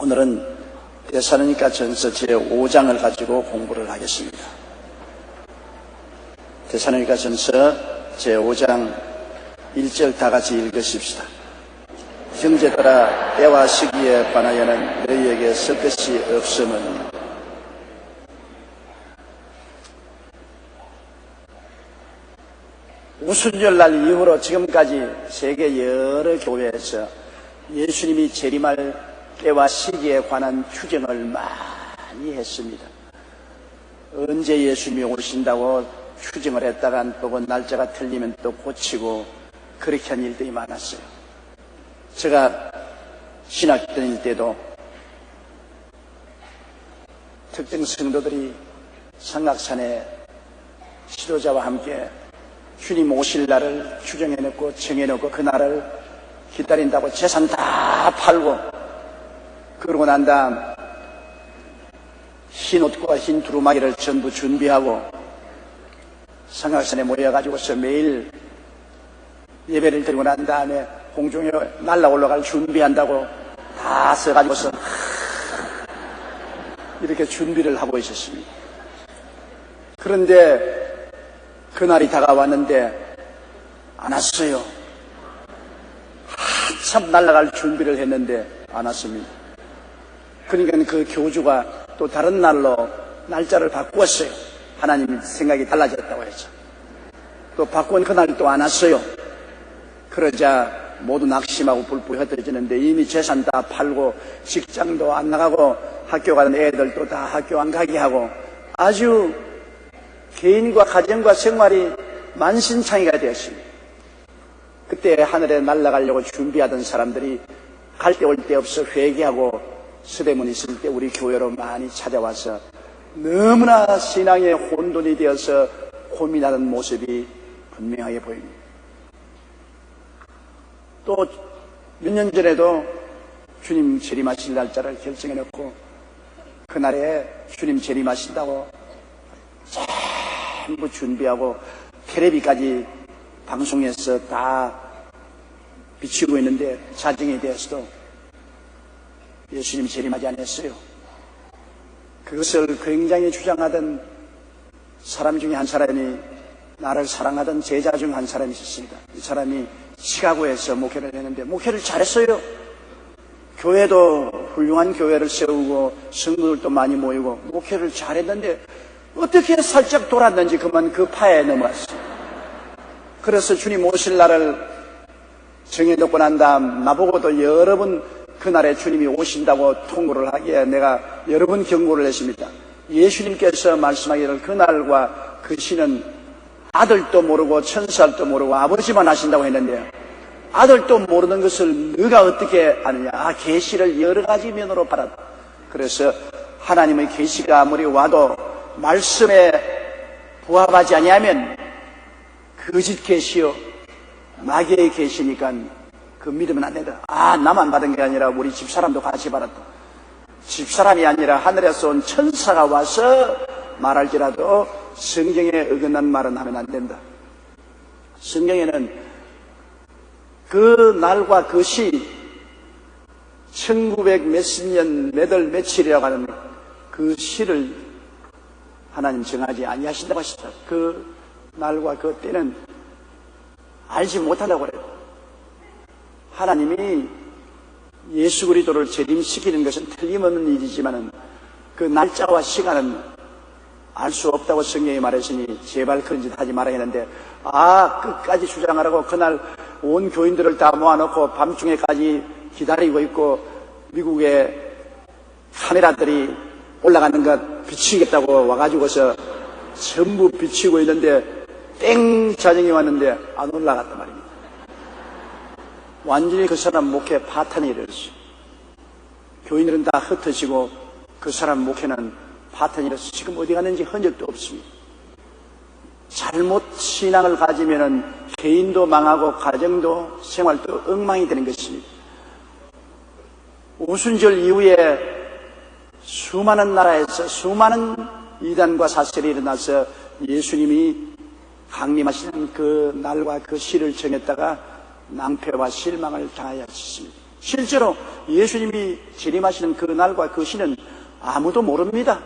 오늘은 데살로니가 전서 제5장을 가지고 공부를 하겠습니다. 데살로니가 전서 제5장 1절 다 같이 읽으십시다. 형제들아, 때와 시기에 관하여는 너희에게 쓸 것이 없으면 우순절날 이후로 지금까지 세계 여러 교회에서 예수님이 재림할 때와 시기에 관한 추정을 많이 했습니다. 언제 예수님이 오신다고 추정을 했다간 또 그 날짜가 틀리면 또 고치고 그렇게 한 일들이 많았어요. 제가 신학 다닐 때도 특정 성도들이 성악산에 지도자와 함께 주님 오실 날을 추정해놓고 정해놓고 그 날을 기다린다고 재산 다 팔고 그러고 난 다음 흰 옷과 흰 두루마기를 전부 준비하고 성악산에 모여가지고서 매일 예배를 드리고 난 다음에 공중에 날아 올라갈 준비한다고 다 써가지고서 이렇게 준비를 하고 있었습니다. 그런데 그날이 다가왔는데 안 왔어요. 한참 날아갈 준비를 했는데 안 왔습니다. 그러니까 그 교주가 또 다른 날로 날짜를 바꾸었어요. 하나님 생각이 달라졌다고 해서 또 바꾼 그날 또 안 왔어요. 그러자 모두 낙심하고 불불 흩어지는데 이미 재산 다 팔고 직장도 안 나가고 학교 가는 애들도 다 학교 안 가게 하고 아주 개인과 가정과 생활이 만신창이가 되었습니다. 그때 하늘에 날아가려고 준비하던 사람들이 갈 데 올 데 없어 회개하고 서대문 있을 때 우리 교회로 많이 찾아와서 너무나 신앙의 혼돈이 되어서 고민하는 모습이 분명하게 보입니다. 또 몇 년 전에도 주님 재림하실 날짜를 결정해놓고 그날에 주님 재림하신다고 전부 준비하고 텔레비까지 방송에서 다 비치고 있는데 자정이 되어서도 예수님 재림하지 않았어요. 그것을 굉장히 주장하던 사람 중에 한 사람이 나를 사랑하던 제자 중 한 사람이 있었습니다. 이 사람이 시카고에서 목회를 했는데 목회를 잘했어요. 교회도 훌륭한 교회를 세우고 성도들도 많이 모이고 목회를 잘했는데 어떻게 살짝 돌았는지 그만 그 파에 넘어갔어요. 그래서 주님 오실 날을 정해놓고 난 다음 나보고도 여러 번 그날에 주님이 오신다고 통보를 하기에 내가 여러 번 경고를 했습니다. 예수님께서 말씀하기를 그날과 그 시는 아들도 모르고 천사도 모르고 아버지만 하신다고 했는데 아들도 모르는 것을 너가 어떻게 아느냐. 계시를 여러 가지 면으로 받았다. 그래서 하나님의 계시가 아무리 와도 말씀에 부합하지 아니하면 거짓 계시요 마귀의 계시니까 그 믿으면 안 된다. 나만 받은 게 아니라 우리 집사람도 같이 받았다. 집사람이 아니라 하늘에서 온 천사가 와서 말할지라도 성경에 어긋난 말은 하면 안 된다. 성경에는 그 날과 그 시 1900 몇십 년 몇월 며칠이라고 하는 그 시를 하나님 정하지 아니하신다고 하시다. 그 날과 그 때는 알지 못한다고 그래요. 하나님이 예수 그리스도를 재림시키는 것은 틀림없는 일이지만 그 날짜와 시간은 알 수 없다고 성경이 말했으니 제발 그런 짓 하지 말아야 했는데 끝까지 주장하라고 그날 온 교인들을 다 모아놓고 밤중에까지 기다리고 있고 미국의 카메라들이 올라가는 것 비치겠다고 와가지고서 전부 비치고 있는데 땡 자정이 왔는데 안 올라갔단 말입니다. 완전히 그 사람 목회 파탄이 일어났어요. 교인들은 다 흩어지고 그 사람 목회는 파탄이 일어나서 지금 어디 갔는지 흔적도 없습니다. 잘못 신앙을 가지면은 개인도 망하고 가정도 생활도 엉망이 되는 것입니다. 오순절 이후에 수많은 나라에서 수많은 이단과 사설이 일어나서 예수님이 강림하시는 그 날과 그 시를 정했다가 낭패와 실망을 당하였습니다. 실제로 예수님이 재림하시는 그 날과 그 시는 아무도 모릅니다.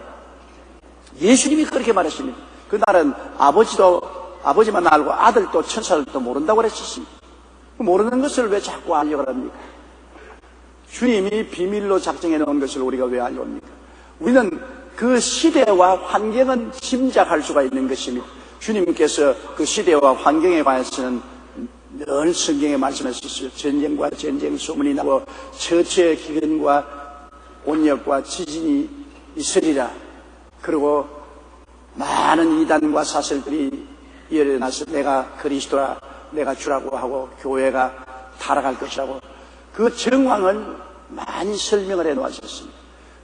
예수님이 그렇게 말했습니다. 그날은 아버지만 알고 아들도 천사들도 모른다고 그랬었습니다. 모르는 것을 왜 자꾸 알려고 합니까? 주님이 비밀로 작정해 놓은 것을 우리가 왜 알려옵니까? 우리는 그 시대와 환경은 짐작할 수가 있는 것입니다. 주님께서 그 시대와 환경에 관해서는 늘 성경에 말씀하셨어요. 전쟁과 전쟁 소문이 나고 처처의 기근과 온역과 지진이 있으리라. 그리고 많은 이단과 사설들이 일어나서 내가 그리스도라, 내가 주라고 하고 교회가 타락할 것이라고 그 정황을 많이 설명을 해놓으셨습니다.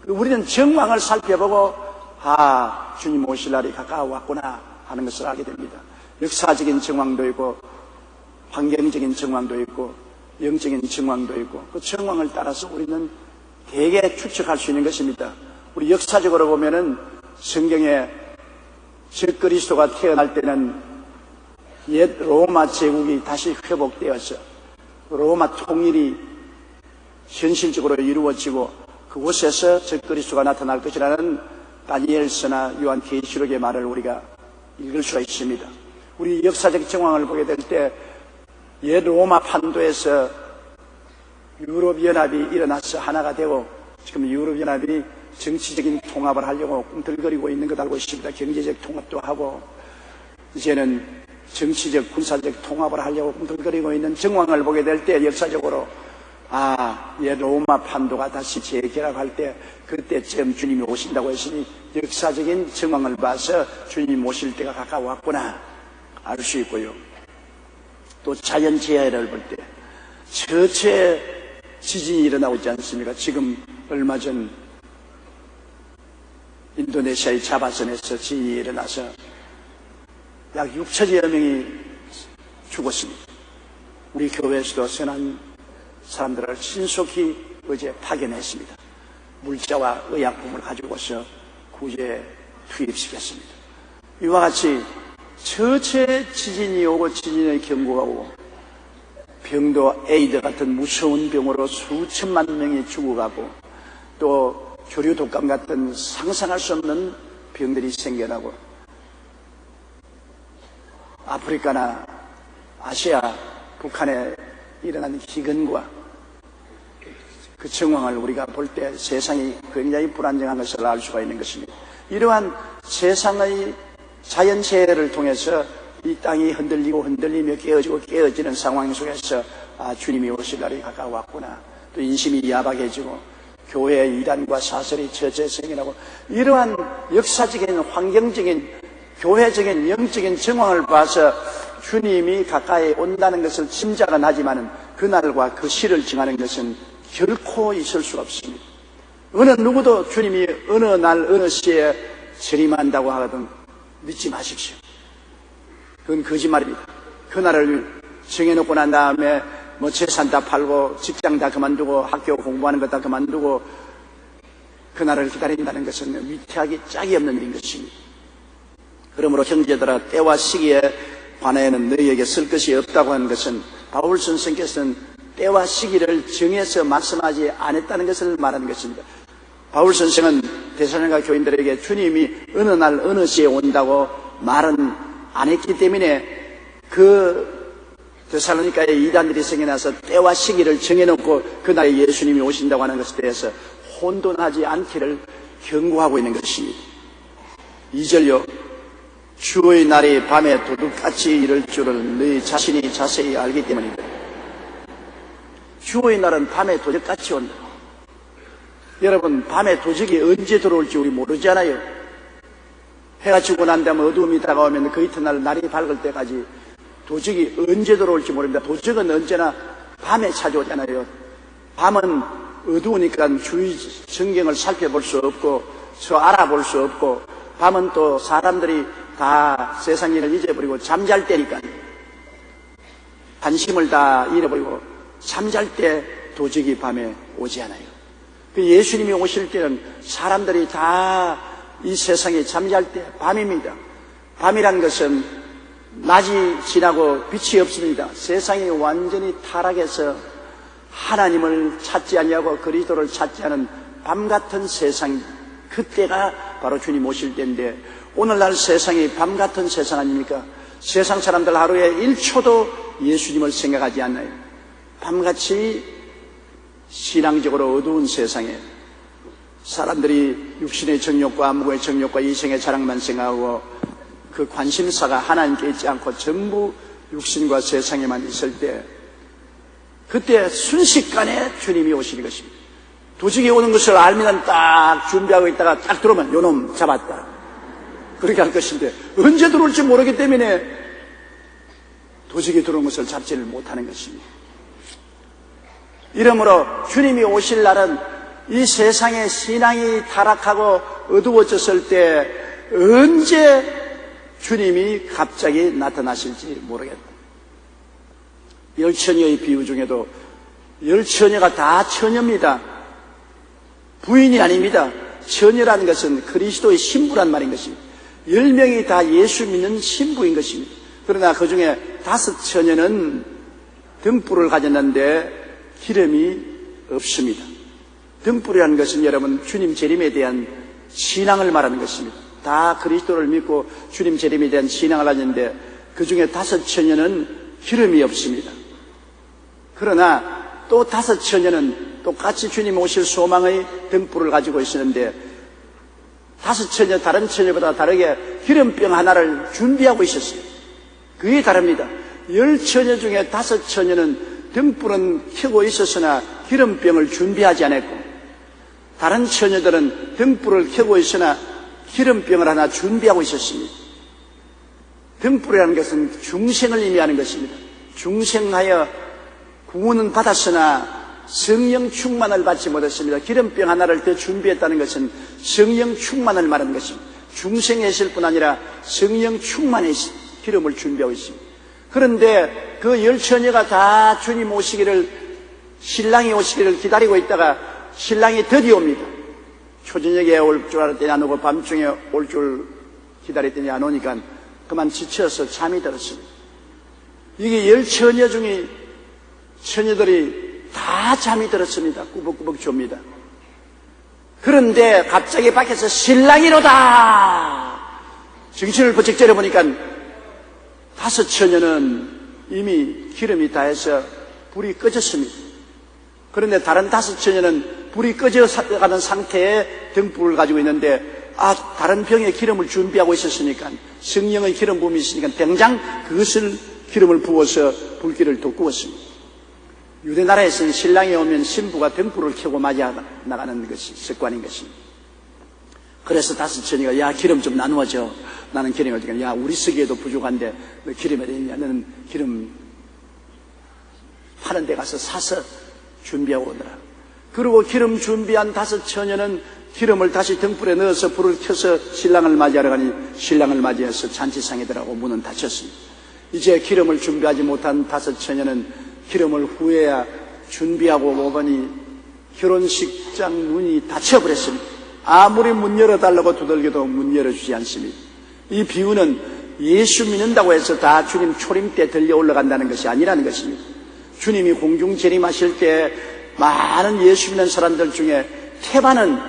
우리는 정황을 살펴보고 주님 오실 날이 가까워왔구나 하는 것을 알게 됩니다. 역사적인 정황도 있고 환경적인 정황도 있고 영적인 정황도 있고 그 정황을 따라서 우리는 대개 추측할 수 있는 것입니다. 우리 역사적으로 보면은 성경에 적그리스도가 태어날 때는 옛 로마 제국이 다시 회복되어서 로마 통일이 현실적으로 이루어지고 그곳에서 적그리스도가 나타날 것이라는 다니엘서나 요한계시록의 말을 우리가 읽을 수가 있습니다. 우리 역사적 정황을 보게 될 때 옛 로마 판도에서 유럽연합이 일어나서 하나가 되고 지금 유럽연합이 정치적인 통합을 하려고 꿈틀거리고 있는 것 알고 있습니다. 경제적 통합도 하고 이제는 정치적 군사적 통합을 하려고 꿈틀거리고 있는 정황을 보게 될 때 역사적으로 옛 로마 판도가 다시 재결합할 때 그때쯤 주님이 오신다고 했으니 역사적인 정황을 봐서 주님이 오실 때가 가까웠구나 알 수 있고요. 또 자연재해를 볼 때 처처의 지진이 일어나고 있지 않습니까? 지금 얼마 전 인도네시아의 자바선에서 지진이 일어나서 약 6천여 명이 죽었습니다. 우리 교회에서도 선한 사람들을 신속히 어제 파견했습니다. 물자와 의약품을 가지고서 구제에 투입시켰습니다. 이와 같이 처처의 지진이 오고 지진의 경고가 오고 병도 에이드 같은 무서운 병으로 수천만 명이 죽어가고 또 교류 독감 같은 상상할 수 없는 병들이 생겨나고 아프리카나 아시아, 북한에 일어난 기근과 그 정황을 우리가 볼 때 세상이 굉장히 불안정한 것을 알 수가 있는 것입니다. 이러한 세상의 자연재해를 통해서 이 땅이 흔들리며 깨어지는 상황 속에서 주님이 오실 날이 가까웠구나. 또 인심이 야박해지고 교회의 이단과 사설이 처처에 생겨나고 이러한 역사적인 환경적인 교회적인 영적인 정황을 봐서 주님이 가까이 온다는 것을 짐작은 하지만 그날과 그 시를 정하는 것은 결코 있을 수가 없습니다. 어느 누구도 주님이 어느 날 어느 시에 재림한다고 하거든 믿지 마십시오. 그건 거짓말입니다. 그날을 정해놓고 난 다음에 재산 다 팔고 직장 다 그만두고 학교 공부하는 것 다 그만두고 그날을 기다린다는 것은 위태하기 짝이 없는 일인 것입니다. 그러므로 형제들아 때와 시기에 관하여는 너희에게 쓸 것이 없다고 하는 것은 바울 선생께서는 때와 시기를 정해서 말씀하지 않았다는 것을 말하는 것입니다. 바울 선생은 데살로니가 교인들에게 주님이 어느 날 어느 시에 온다고 말은 안 했기 때문에 그 데살로니가의 이단들이 생겨나서 때와 시기를 정해놓고 그날에 예수님이 오신다고 하는 것에 대해서 혼돈하지 않기를 경고하고 있는 것입니다. 2절요. 주의 날이 밤에 도둑같이 이를 줄을 너희 자신이 자세히 알기 때문이다. 주의 날은 밤에 도둑같이 온다. 여러분, 밤에 도적이 언제 들어올지 우리 모르잖아요. 해가 지고 난 다음에 어두움이 다가오면 그 이튿날 날이 밝을 때까지 도적이 언제 들어올지 모릅니다. 도적은 언제나 밤에 찾아오잖아요. 밤은 어두우니까 주위 전경을 살펴볼 수 없고 알아볼 수 없고 밤은 또 사람들이 다 세상 일을 잊어버리고 잠잘 때니까 관심을 다 잃어버리고 잠잘 때 도적이 밤에 오지 않아요. 예수님이 오실 때는 사람들이 다 이 세상에 잠잘 때 밤입니다. 밤이란 것은 낮이 지나고 빛이 없습니다. 세상이 완전히 타락해서 하나님을 찾지 아니하고 그리스도를 찾지 않은 밤같은 세상, 그때가 바로 주님 오실 때인데, 오늘날 세상이 밤같은 세상 아닙니까? 세상 사람들 하루에 1초도 예수님을 생각하지 않나요? 밤같이 신앙적으로 어두운 세상에 사람들이 육신의 정욕과 무고의 정욕과 이생의 자랑만 생각하고 그 관심사가 하나님께 있지 않고 전부 육신과 세상에만 있을 때, 그때 순식간에 주님이 오실 것입니다. 도적이 오는 것을 알면 딱 준비하고 있다가 딱 들어오면 요놈 잡았다, 그렇게 할 것인데, 언제 들어올지 모르기 때문에 도적이 들어온 것을 잡지를 못하는 것입니다. 이러므로 주님이 오실 날은 이 세상의 신앙이 타락하고 어두워졌을 때 언제 주님이 갑자기 나타나실지 모르겠다. 열처녀의 비유 중에도 열처녀가 다 처녀입니다. 부인이 아닙니다. 처녀라는 것은 그리스도의 신부란 말인 것입니다. 10명이 다 예수 믿는 신부인 것입니다. 그러나 그 중에 5처녀는 등불을 가졌는데 기름이 없습니다. 등불이라는 것은 여러분 주님 재림에 대한 신앙을 말하는 것입니다. 다 그리스도를 믿고 주님 재림에 대한 신앙을 하는데 그 중에 5처녀는 기름이 없습니다. 그러나 또 5처녀는 똑같이 주님 오실 소망의 등불을 가지고 있었는데 5처녀 다른 처녀보다 다르게 기름병 하나를 준비하고 있었어요. 그게 다릅니다. 10처녀 중에 5처녀는 등불은 켜고 있었으나 기름병을 준비하지 않았고, 다른 처녀들은 등불을 켜고 있으나 기름병을 하나 준비하고 있었습니다. 등불이라는 것은 중생을 의미하는 것입니다. 중생하여 구원은 받았으나 성령 충만을 받지 못했습니다. 기름병 하나를 더 준비했다는 것은 성령 충만을 말하는 것입니다. 중생이실 뿐 아니라 성령 충만의 기름을 준비하고 있습니다. 그런데 그 10처녀가 다 주님 오시기를, 신랑이 오시기를 기다리고 있다가 신랑이 드디어 옵니다. 초저녁에 올 줄 알았더니 안 오고 밤중에 올 줄 기다렸더니 안 오니까 그만 지쳐서 잠이 들었습니다. 이게 10처녀 중에 처녀들이 다 잠이 들었습니다. 꾸벅꾸벅 좁니다. 그런데 갑자기 밖에서 신랑이로다! 정신을 번쩍 째려보니까 5처녀는 이미 기름이 다해서 불이 꺼졌습니다. 그런데 다른 5처녀는 불이 꺼져가는 상태에 등불을 가지고 있는데, 다른 병에 기름을 준비하고 있었으니까, 성령의 기름 부음이 있으니까 당장 그것을 기름을 부어서 불길을 돋구었습니다. 유대 나라에서는 신랑이 오면 신부가 등불을 켜고 맞아 나가는 것이 습관인 것입니다. 그래서 5처녀가 야, 기름 좀 나누어줘. 나는 기름이 어디가, 야, 우리 쓰기에도 부족한데 너 기름이 어디 있냐? 너는 기름 파는 데 가서 사서 준비하고 오더라. 그리고 기름 준비한 5처녀는 기름을 다시 등불에 넣어서 불을 켜서 신랑을 맞이하러 가니 신랑을 맞이해서 잔치상에 들어가고 문은 닫혔습니다. 이제 기름을 준비하지 못한 5처녀는 기름을 후에야 준비하고 오더니 결혼식장 문이 닫혀버렸습니다. 아무리 문 열어달라고 두들겨도 문 열어주지 않습니다. 이 비유는 예수 믿는다고 해서 다 주님 초림 때 들려 올라간다는 것이 아니라는 것입니다. 주님이 공중 재림하실 때 많은 예수 믿는 사람들 중에 태반은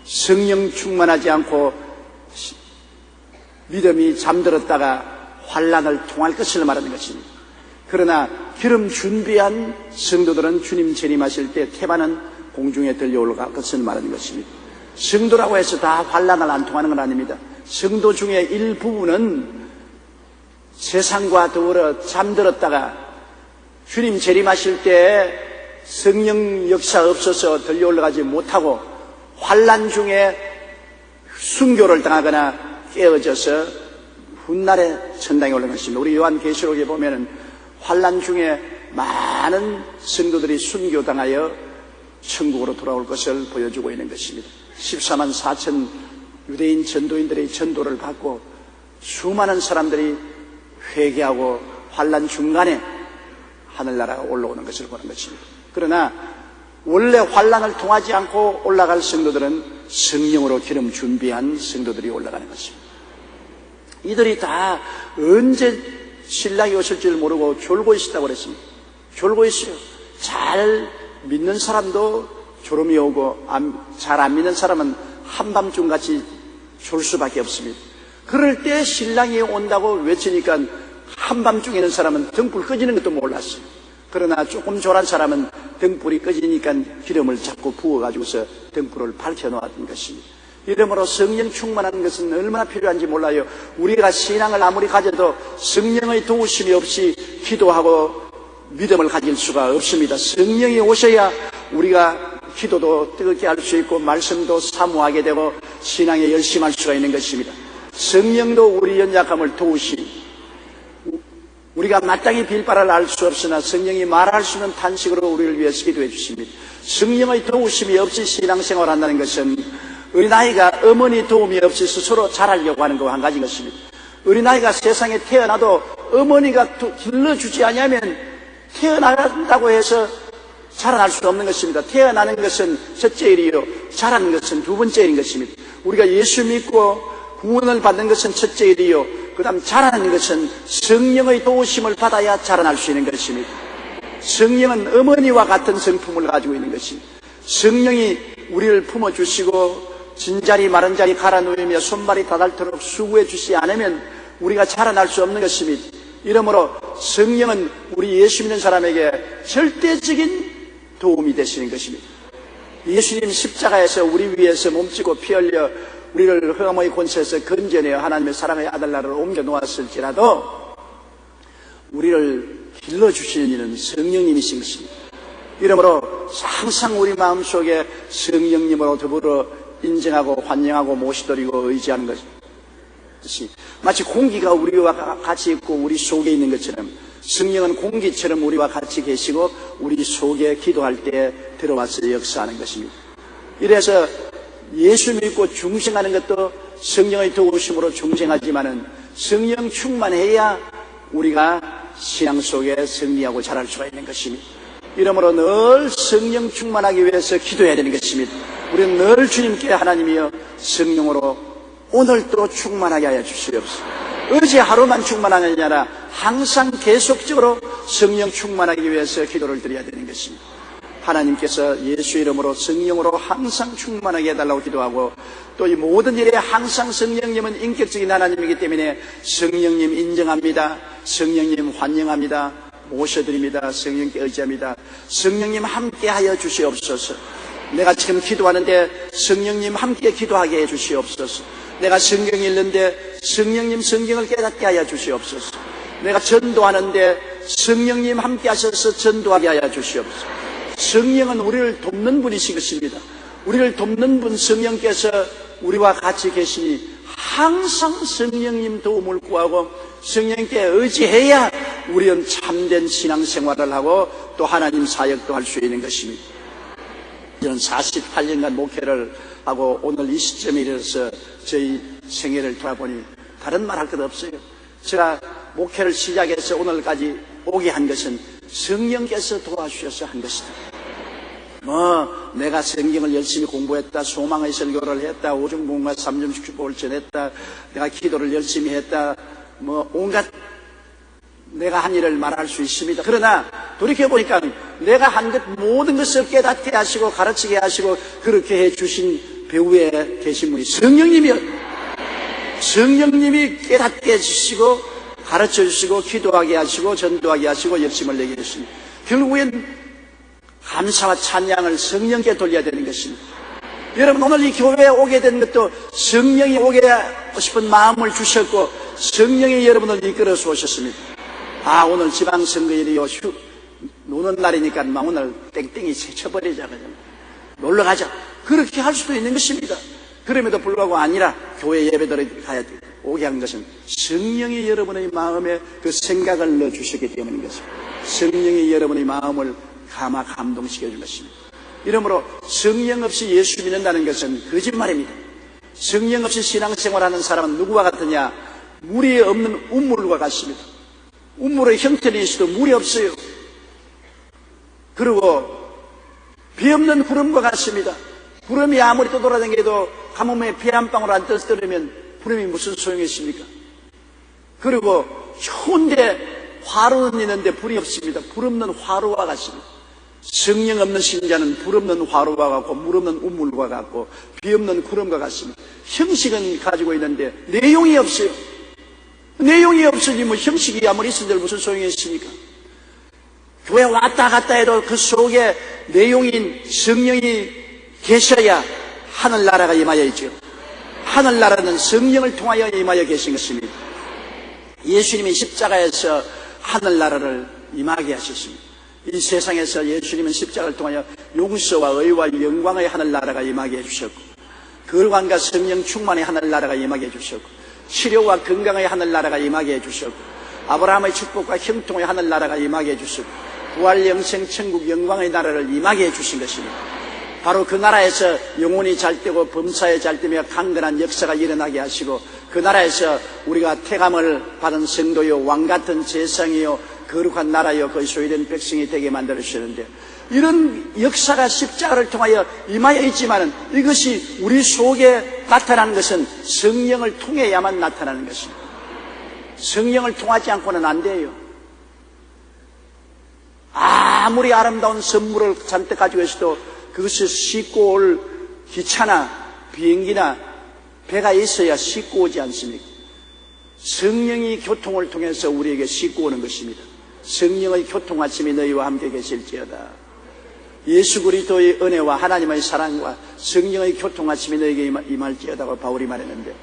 성령 충만하지 않고 믿음이 잠들었다가 환난을 통할 것을 말하는 것입니다. 그러나 기름 준비한 성도들은 주님 재림하실 때 태반은 공중에 들려 올라갈 것을 말하는 것입니다. 성도라고 해서 다 환난을 안 통하는 건 아닙니다. 성도 중에 일부분은 세상과 더불어 잠들었다가 주님 재림하실 때 성령 역사 없어서 들려 올라가지 못하고 환난 중에 순교를 당하거나 깨어져서 훗날에 천당에 올라간 것입니다. 우리 요한계시록에 보면은 환난 중에 많은 성도들이 순교당하여 천국으로 돌아올 것을 보여주고 있는 것입니다. 14만 4천 유대인 전도인들의 전도를 받고 수많은 사람들이 회개하고 환난 중간에 하늘나라가 올라오는 것을 보는 것입니다. 그러나 원래 환난을 통하지 않고 올라갈 성도들은 성령으로 기름 준비한 성도들이 올라가는 것입니다. 이들이 다 언제 신랑이 오실 줄 모르고 졸고 있었다고 그랬습니다. 졸고 있어요. 잘 믿는 사람도 졸음이 오고 잘 안 믿는 사람은 한밤중같이 졸 수밖에 없습니다. 그럴 때 신랑이 온다고 외치니까 한밤중에는 사람은 등불 꺼지는 것도 몰랐어요. 그러나 조금 졸한 사람은 등불이 꺼지니까 기름을 자꾸 부어가지고서 등불을 밝혀놓았던 것입니다. 이러므로 성령 충만한 것은 얼마나 필요한지 몰라요. 우리가 신앙을 아무리 가져도 성령의 도우심이 없이 기도하고 믿음을 가질 수가 없습니다. 성령이 오셔야 우리가 기도도 뜨겁게 할 수 있고 말씀도 사모하게 되고 신앙에 열심할 수가 있는 것입니다. 성령도 우리 연약함을 도우시, 우리가 마땅히 빌 바를 알 수 없으나 성령이 말할 수 있는 탄식으로 우리를 위해서 기도해 주십니다. 성령의 도우심이 없이 신앙생활을 한다는 것은 어린아이가 어머니 도움이 없이 스스로 자라려고 하는 거 한 가지 것입니다. 어린아이가 세상에 태어나도 어머니가 길러주지 않으면 태어난다고 해서 자라날 수 없는 것입니다. 태어나는 것은 첫째 일이요, 자라는 것은 두 번째 일인 것입니다. 우리가 예수 믿고 구원을 받는 것은 첫째 일이요, 그 다음 자라는 것은 성령의 도우심을 받아야 자라날 수 있는 것입니다. 성령은 어머니와 같은 성품을 가지고 있는 것입니다. 성령이 우리를 품어주시고 진자리 마른 자리 갈아 누이며 손발이 닿도록 수고해 주시지 않으면 우리가 자라날 수 없는 것입니다. 이러므로 성령은 우리 예수 믿는 사람에게 절대적인 도움이 되시는 것입니다. 예수님 십자가에서 우리 위해서 몸치고 피 흘려 우리를 흑암의 권세에서 건져내어 하나님의 사랑의 아들 나라로 옮겨 놓았을지라도 우리를 길러주시는 이는 성령님이신 것입니다. 이러므로 항상 우리 마음속에 성령님으로 더불어 인정하고 환영하고 모시드리고 의지하는 것이 마치 공기가 우리와 같이 있고 우리 속에 있는 것처럼 성령은 공기처럼 우리와 같이 계시고 우리 속에 기도할 때 들어와서 역사하는 것입니다. 이래서 예수 믿고 중생하는 것도 성령의 도우심으로 중생하지만은 성령 충만해야 우리가 신앙 속에 승리하고 자랄 수가 있는 것입니다. 이러므로 늘 성령 충만하기 위해서 기도해야 되는 것입니다. 우리는 늘 주님께 하나님이여 성령으로 오늘도 충만하게 하여 주시옵소서. 어제 하루만 충만한 게 아니라 항상 계속적으로 성령 충만하기 위해서 기도를 드려야 되는 것입니다. 하나님께서 예수 이름으로 성령으로 항상 충만하게 해달라고 기도하고 또 이 모든 일에 항상 성령님은 인격적인 하나님이기 때문에 성령님 인정합니다. 성령님 환영합니다. 모셔드립니다. 성령께 의지합니다. 성령님 함께하여 주시옵소서. 내가 지금 기도하는데 성령님 함께 기도하게 해 주시옵소서. 내가 성경 읽는데 성령님 성경을 깨닫게 하여 주시옵소서. 내가 전도하는데 성령님 함께 하셔서 전도하게 하여 주시옵소서. 성령은 우리를 돕는 분이신 것입니다. 우리를 돕는 분 성령께서 우리와 같이 계시니 항상 성령님 도움을 구하고 성령께 의지해야 우리는 참된 신앙생활을 하고 또 하나님 사역도 할 수 있는 것입니다. 저는 48년간 목회를 하고 오늘 이 시점에 이르러서 저희 생애를 돌아보니 다른 말 할 것 없어요. 제가 목회를 시작해서 오늘까지 오게 한 것은 성령께서 도와주셔서 한 것이다. 내가 성경을 열심히 공부했다, 소망의 설교를 했다, 오중복음과 삼점식 축복을 전했다, 내가 기도를 열심히 했다, 온갖 내가 한 일을 말할 수 있습니다. 그러나 돌이켜보니까 내가 한 것 모든 것을 깨닫게 하시고 가르치게 하시고 그렇게 해주신 배후에 계신 분이 성령님이었. 성령님이 깨닫게 해주시고 가르쳐 주시고 기도하게 하시고 전도하게 하시고 열심을 내게 해주십니다. 결국엔 감사와 찬양을 성령께 돌려야 되는 것입니다. 여러분 오늘 이 교회에 오게 된 것도 성령이 오게 싶은 마음을 주셨고 성령이 여러분을 이끌어서 오셨습니다. 오늘 지방선거일이요 노는 날이니까 오늘 땡땡이 쳐버리자 그냥 놀러가자 그렇게 할 수도 있는 것입니다. 그럼에도 불구하고 아니라 교회 예배들을 가야 돼. 오게 한 것은 성령이 여러분의 마음에 그 생각을 넣어주셨기 때문인 것입니다. 성령이 여러분의 마음을 감동시켜 준 것입니다. 이러므로 성령 없이 예수 믿는다는 것은 거짓말입니다. 성령 없이 신앙생활하는 사람은 누구와 같으냐? 물이 없는 운물과 같습니다. 운물의 형태는 있어도 물이 없어요. 그리고 비 없는 구름과 같습니다. 구름이 아무리 떠돌아다녀도 가뭄에 비 한 방울 안 떨어뜨리면 구름이 무슨 소용이 있습니까? 그리고 추운데 화로는 있는데 불이 없습니다. 불 없는 화로와 같습니다. 성령 없는 신자는 불 없는 화로와 같고 물 없는 우물과 같고 비 없는 구름과 같습니다. 형식은 가지고 있는데 내용이 없어요. 내용이 없으니 뭐 형식이 아무리 있은들 무슨 소용이 있습니까? 교회 왔다 갔다 해도 그 속에 내용인 성령이 계셔야 하늘나라가 임하여 있죠. 하늘나라는 성령을 통하여 임하여 계신 것입니다. 예수님이 십자가에서 하늘나라를 임하게 하셨습니다. 이 세상에서 예수님은 십자가를 통하여 용서와 의와 영광의 하늘나라가 임하게 해주셨고, 거룩함과 성령 충만의 하늘나라가 임하게 해주셨고, 치료와 건강의 하늘나라가 임하게 해주셨고, 아브라함의 축복과 형통의 하늘나라가 임하게 해주셨고, 부활 영생 천국 영광의 나라를 임하게 해주신 것입니다. 바로 그 나라에서 영혼이 잘되고 범사에 잘되며 강건한 역사가 일어나게 하시고, 그 나라에서 우리가 태감을 받은 성도요 왕같은 재상이요 거룩한 나라요 거의 소유된 백성이 되게 만들어주시는데, 이런 역사가 십자가를 통하여 임하여 있지만 이것이 우리 속에 나타나는 것은 성령을 통해야만 나타나는 것입니다. 성령을 통하지 않고는 안 돼요. 아무리 아름다운 선물을 잔뜩 가지고 있어도 그것을 싣고 올 기차나 비행기나 배가 있어야 싣고 오지 않습니까? 성령이 교통을 통해서 우리에게 싣고 오는 것입니다. 성령의 교통하심이 너희와 함께 계실지어다. 예수 그리스도의 은혜와 하나님의 사랑과 성령의 교통하심이 너희에게 임할지어다고 바울이 말했는데,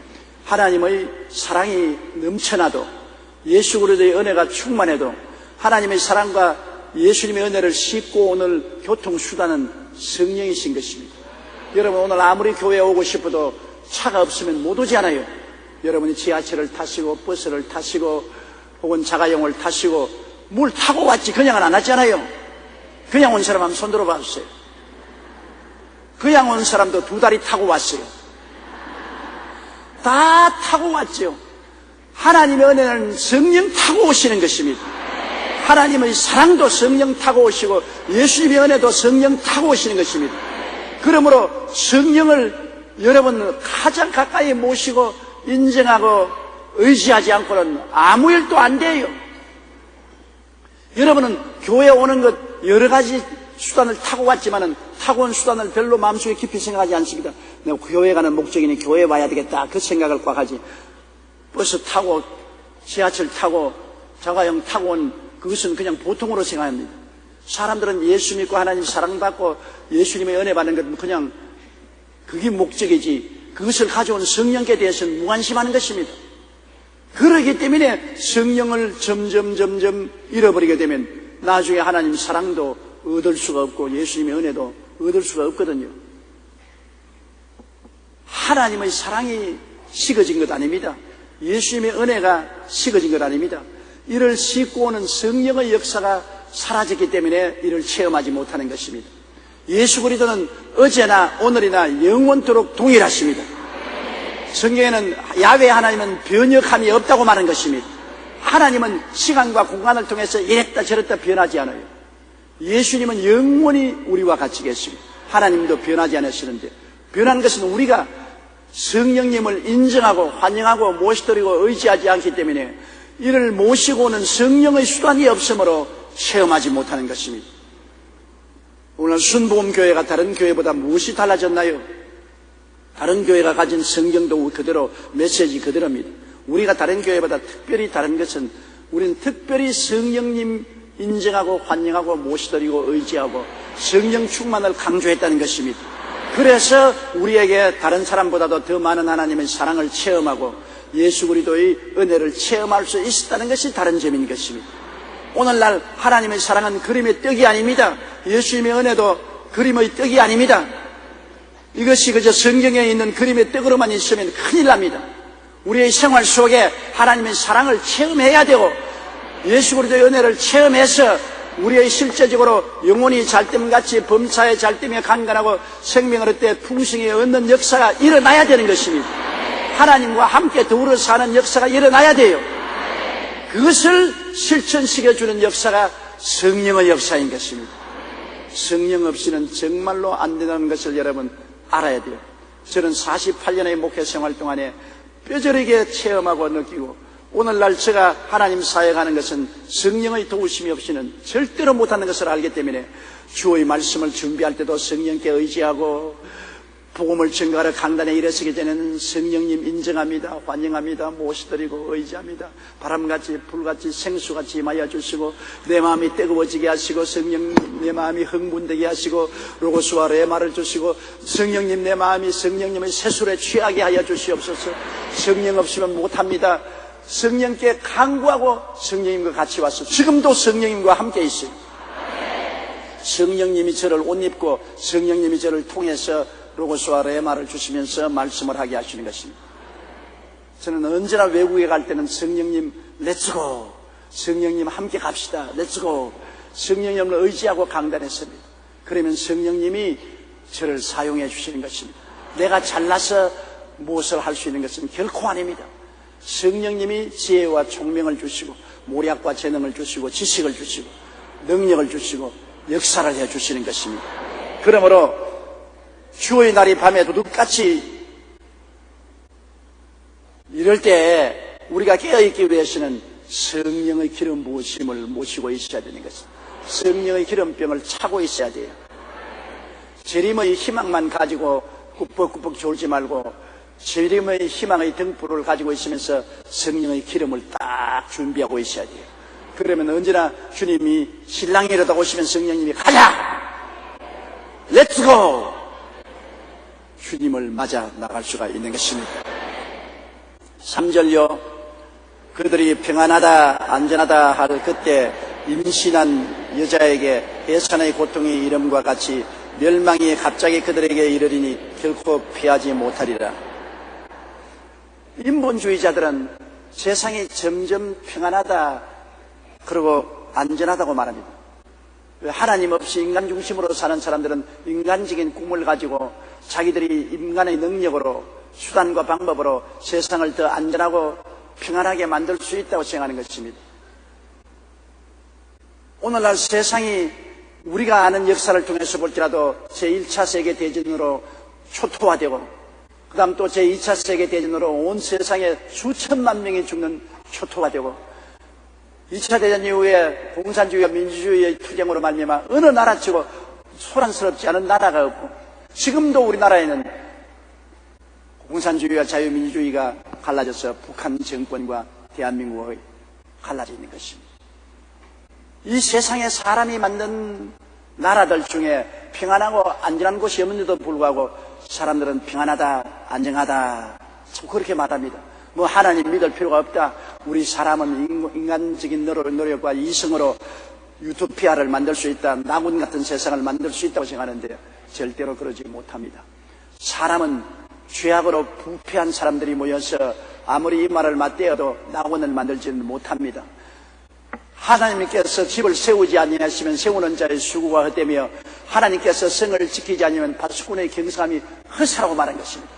하나님의 사랑이 넘쳐나도, 예수 그리스도의 은혜가 충만해도 하나님의 사랑과 예수님의 은혜를 싣고 오는 교통수단은 성령이신 것입니다. 여러분, 오늘 아무리 교회에 오고 싶어도 차가 없으면 못 오지 않아요. 여러분이 지하철을 타시고 버스를 타시고 혹은 자가용을 타시고 뭘 타고 왔지 그냥은 안 왔잖아요. 그냥 온 사람 한번 손 들어 봐주세요. 그냥 온 사람도 두 다리 타고 왔어요. 다 타고 왔죠. 하나님의 은혜는 성령 타고 오시는 것입니다. 하나님의 사랑도 성령 타고 오시고 예수님의 은혜도 성령 타고 오시는 것입니다. 그러므로 성령을 여러분 가장 가까이 모시고 인정하고 의지하지 않고는 아무 일도 안 돼요. 여러분은 교회에 오는 것 여러 가지 수단을 타고 왔지만은 타고 온 수단을 별로 마음속에 깊이 생각하지 않습니다. 내가 교회 가는 목적이니 교회에 와야 되겠다 그 생각을 꽉 하지, 버스 타고 지하철 타고 자가용 타고 온 그것은 그냥 보통으로 생각합니다. 사람들은 예수 믿고 하나님 사랑받고 예수님의 은혜 받는 것 그냥 그게 목적이지, 그것을 가져온 성령께 대해서는 무관심하는 것입니다. 그러기 때문에 성령을 점점 잃어버리게 되면 나중에 하나님 사랑도 얻을 수가 없고 예수님의 은혜도 얻을 수가 없거든요. 하나님의 사랑이 식어진 것 아닙니다. 예수님의 은혜가 식어진 것 아닙니다. 이를 싣고 오는 성령의 역사가 사라졌기 때문에 이를 체험하지 못하는 것입니다. 예수 그리스도는 어제나 오늘이나 영원토록 동일하십니다. 성경에는 야훼 하나님은 변혁함이 없다고 말한 것입니다. 하나님은 시간과 공간을 통해서 이랬다 저랬다 변하지 않아요. 예수님은 영원히 우리와 같이 계십니다. 하나님도 변하지 않으시는데, 변한 것은 우리가 성령님을 인정하고 환영하고 모시드리고 의지하지 않기 때문에 이를 모시고 오는 성령의 수단이 없으므로 체험하지 못하는 것입니다. 오늘 순복음교회가 다른 교회보다 무엇이 달라졌나요? 다른 교회가 가진 성경도 그대로, 메시지 그대로입니다. 우리가 다른 교회보다 특별히 다른 것은 우리는 특별히 성령님 인정하고 환영하고 모시드리고 의지하고 성령 충만을 강조했다는 것입니다. 그래서 우리에게 다른 사람보다도 더 많은 하나님의 사랑을 체험하고 예수 그리스도의 은혜를 체험할 수 있었다는 것이 다른 점인 것입니다. 오늘날 하나님의 사랑은 그림의 떡이 아닙니다. 예수님의 은혜도 그림의 떡이 아닙니다. 이것이 그저 성경에 있는 그림의 떡으로만 있으면 큰일 납니다. 우리의 생활 속에 하나님의 사랑을 체험해야 되고 예수 그리스도의 은혜를 체험해서 우리의 실제적으로 영혼이 잘됨같이 범사에 잘되며 강건하고 생명을 얻되 풍성히 얻는 역사가 일어나야 되는 것입니다. 하나님과 함께 더불어 사는 역사가 일어나야 돼요. 그것을 실천시켜주는 역사가 성령의 역사인 것입니다. 성령 없이는 정말로 안 된다는 것을 여러분 알아야 돼요. 저는 48년의 목회 생활 동안에 뼈저리게 체험하고 느끼고 오늘날 제가 하나님 사역하는 것은 성령의 도우심이 없이는 절대로 못하는 것을 알기 때문에 주의 말씀을 준비할 때도 성령께 의지하고 복음을 증거하러 강단에 일어서기 전에는 성령님 인정합니다. 환영합니다. 모시드리고 의지합니다. 바람같이 불같이 생수같이 임하여 주시고 내 마음이 뜨거워지게 하시고 성령님 내 마음이 흥분되게 하시고 로고스와 레마를 주시고 성령님 내 마음이 성령님의 세술에 취하게 하여 주시옵소서. 성령 없이면 못합니다. 성령께 간구하고 성령님과 같이 와서 지금도 성령님과 함께 있어요. 성령님이 저를 옷 입고 성령님이 저를 통해서 로고스와 레마를 주시면서 말씀을 하게 하시는 것입니다. 저는 언제나 외국에 갈 때는 성령님 렛츠고, 성령님 함께 갑시다, 렛츠고, 성령님을 의지하고 강단에 섭니다. 그러면 성령님이 저를 사용해 주시는 것입니다. 내가 잘나서 무엇을 할 수 있는 것은 결코 아닙니다. 성령님이 지혜와 총명을 주시고 모략과 재능을 주시고 지식을 주시고 능력을 주시고 역사를 해 주시는 것입니다. 그러므로 주의 날이 밤에 도둑같이 이럴 때 우리가 깨어있기 위해서는 성령의 기름 부으심을 모시고 있어야 되는 것입니다. 성령의 기름병을 차고 있어야 돼요. 재림의 희망만 가지고 꾸벅꾸벅 졸지 말고 재림의 희망의 등불을 가지고 있으면서 성령의 기름을 딱 준비하고 있어야 돼요. 그러면 언제나 주님이 신랑이 이러다 오시면 성령님이 가자! 렛츠고! 주님을 맞아 나갈 수가 있는 것입니다. 3절요. 그들이 평안하다 안전하다 할 그때 임신한 여자에게 해산의 고통이 이름과 같이 멸망이 갑자기 그들에게 이르리니 결코 피하지 못하리라. 인본주의자들은 세상이 점점 평안하다 그리고 안전하다고 말합니다. 하나님 없이 인간 중심으로 사는 사람들은 인간적인 꿈을 가지고 자기들이 인간의 능력으로 수단과 방법으로 세상을 더 안전하고 평안하게 만들 수 있다고 생각하는 것입니다. 오늘날 세상이 우리가 아는 역사를 통해서 볼지라도 제1차 세계대전으로 초토화되고 그 다음 또 제2차 세계대전으로 온 세상에 수천만 명이 죽는 초토화되고 2차 대전 이후에 공산주의와 민주주의의 투쟁으로 말미암아 어느 나라치고 소란스럽지 않은 나라가 없고 지금도 우리나라에는 공산주의와 자유민주주의가 갈라져서 북한 정권과 대한민국이 갈라져 있는 것입니다. 이 세상에 사람이 만든 나라들 중에 평안하고 안전한 곳이 없는데도 불구하고 사람들은 평안하다, 안정하다 참 그렇게 말합니다. 뭐 하나님 믿을 필요가 없다. 우리 사람은 인간적인 노력과 이성으로 유토피아를 만들 수 있다. 낙원 같은 세상을 만들 수 있다고 생각하는데 절대로 그러지 못합니다. 사람은 죄악으로 부패한 사람들이 모여서 아무리 이 말을 맞대어도 낙원을 만들지는 못합니다. 하나님께서 집을 세우지 아니하시면 세우는 자의 수고가 헛되며 하나님께서 성을 지키지 아니하면 파수꾼의 경성함이 허사라고 말한 것입니다.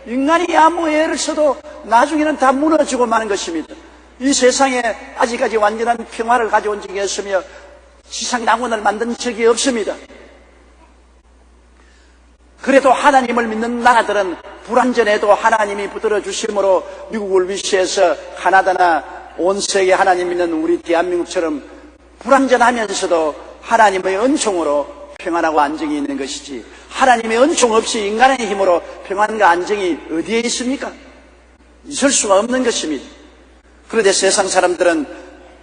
인간이 아무 애를 써도 나중에는 다 무너지고 마는 것입니다. 이 세상에 아직까지 완전한 평화를 가져온 적이 없으며 지상 낙원을 만든 적이 없습니다. 그래도 하나님을 믿는 나라들은 불완전해도 하나님이 붙들어 주심으로 미국을 위시해서 가나다나 온 세계 하나님 믿는 우리 대한민국처럼 불완전하면서도 하나님의 은총으로 평안하고 안정이 있는 것이지 하나님의 은총 없이 인간의 힘으로 평안과 안정이 어디에 있습니까? 있을 수가 없는 것입니다. 그런데 세상 사람들은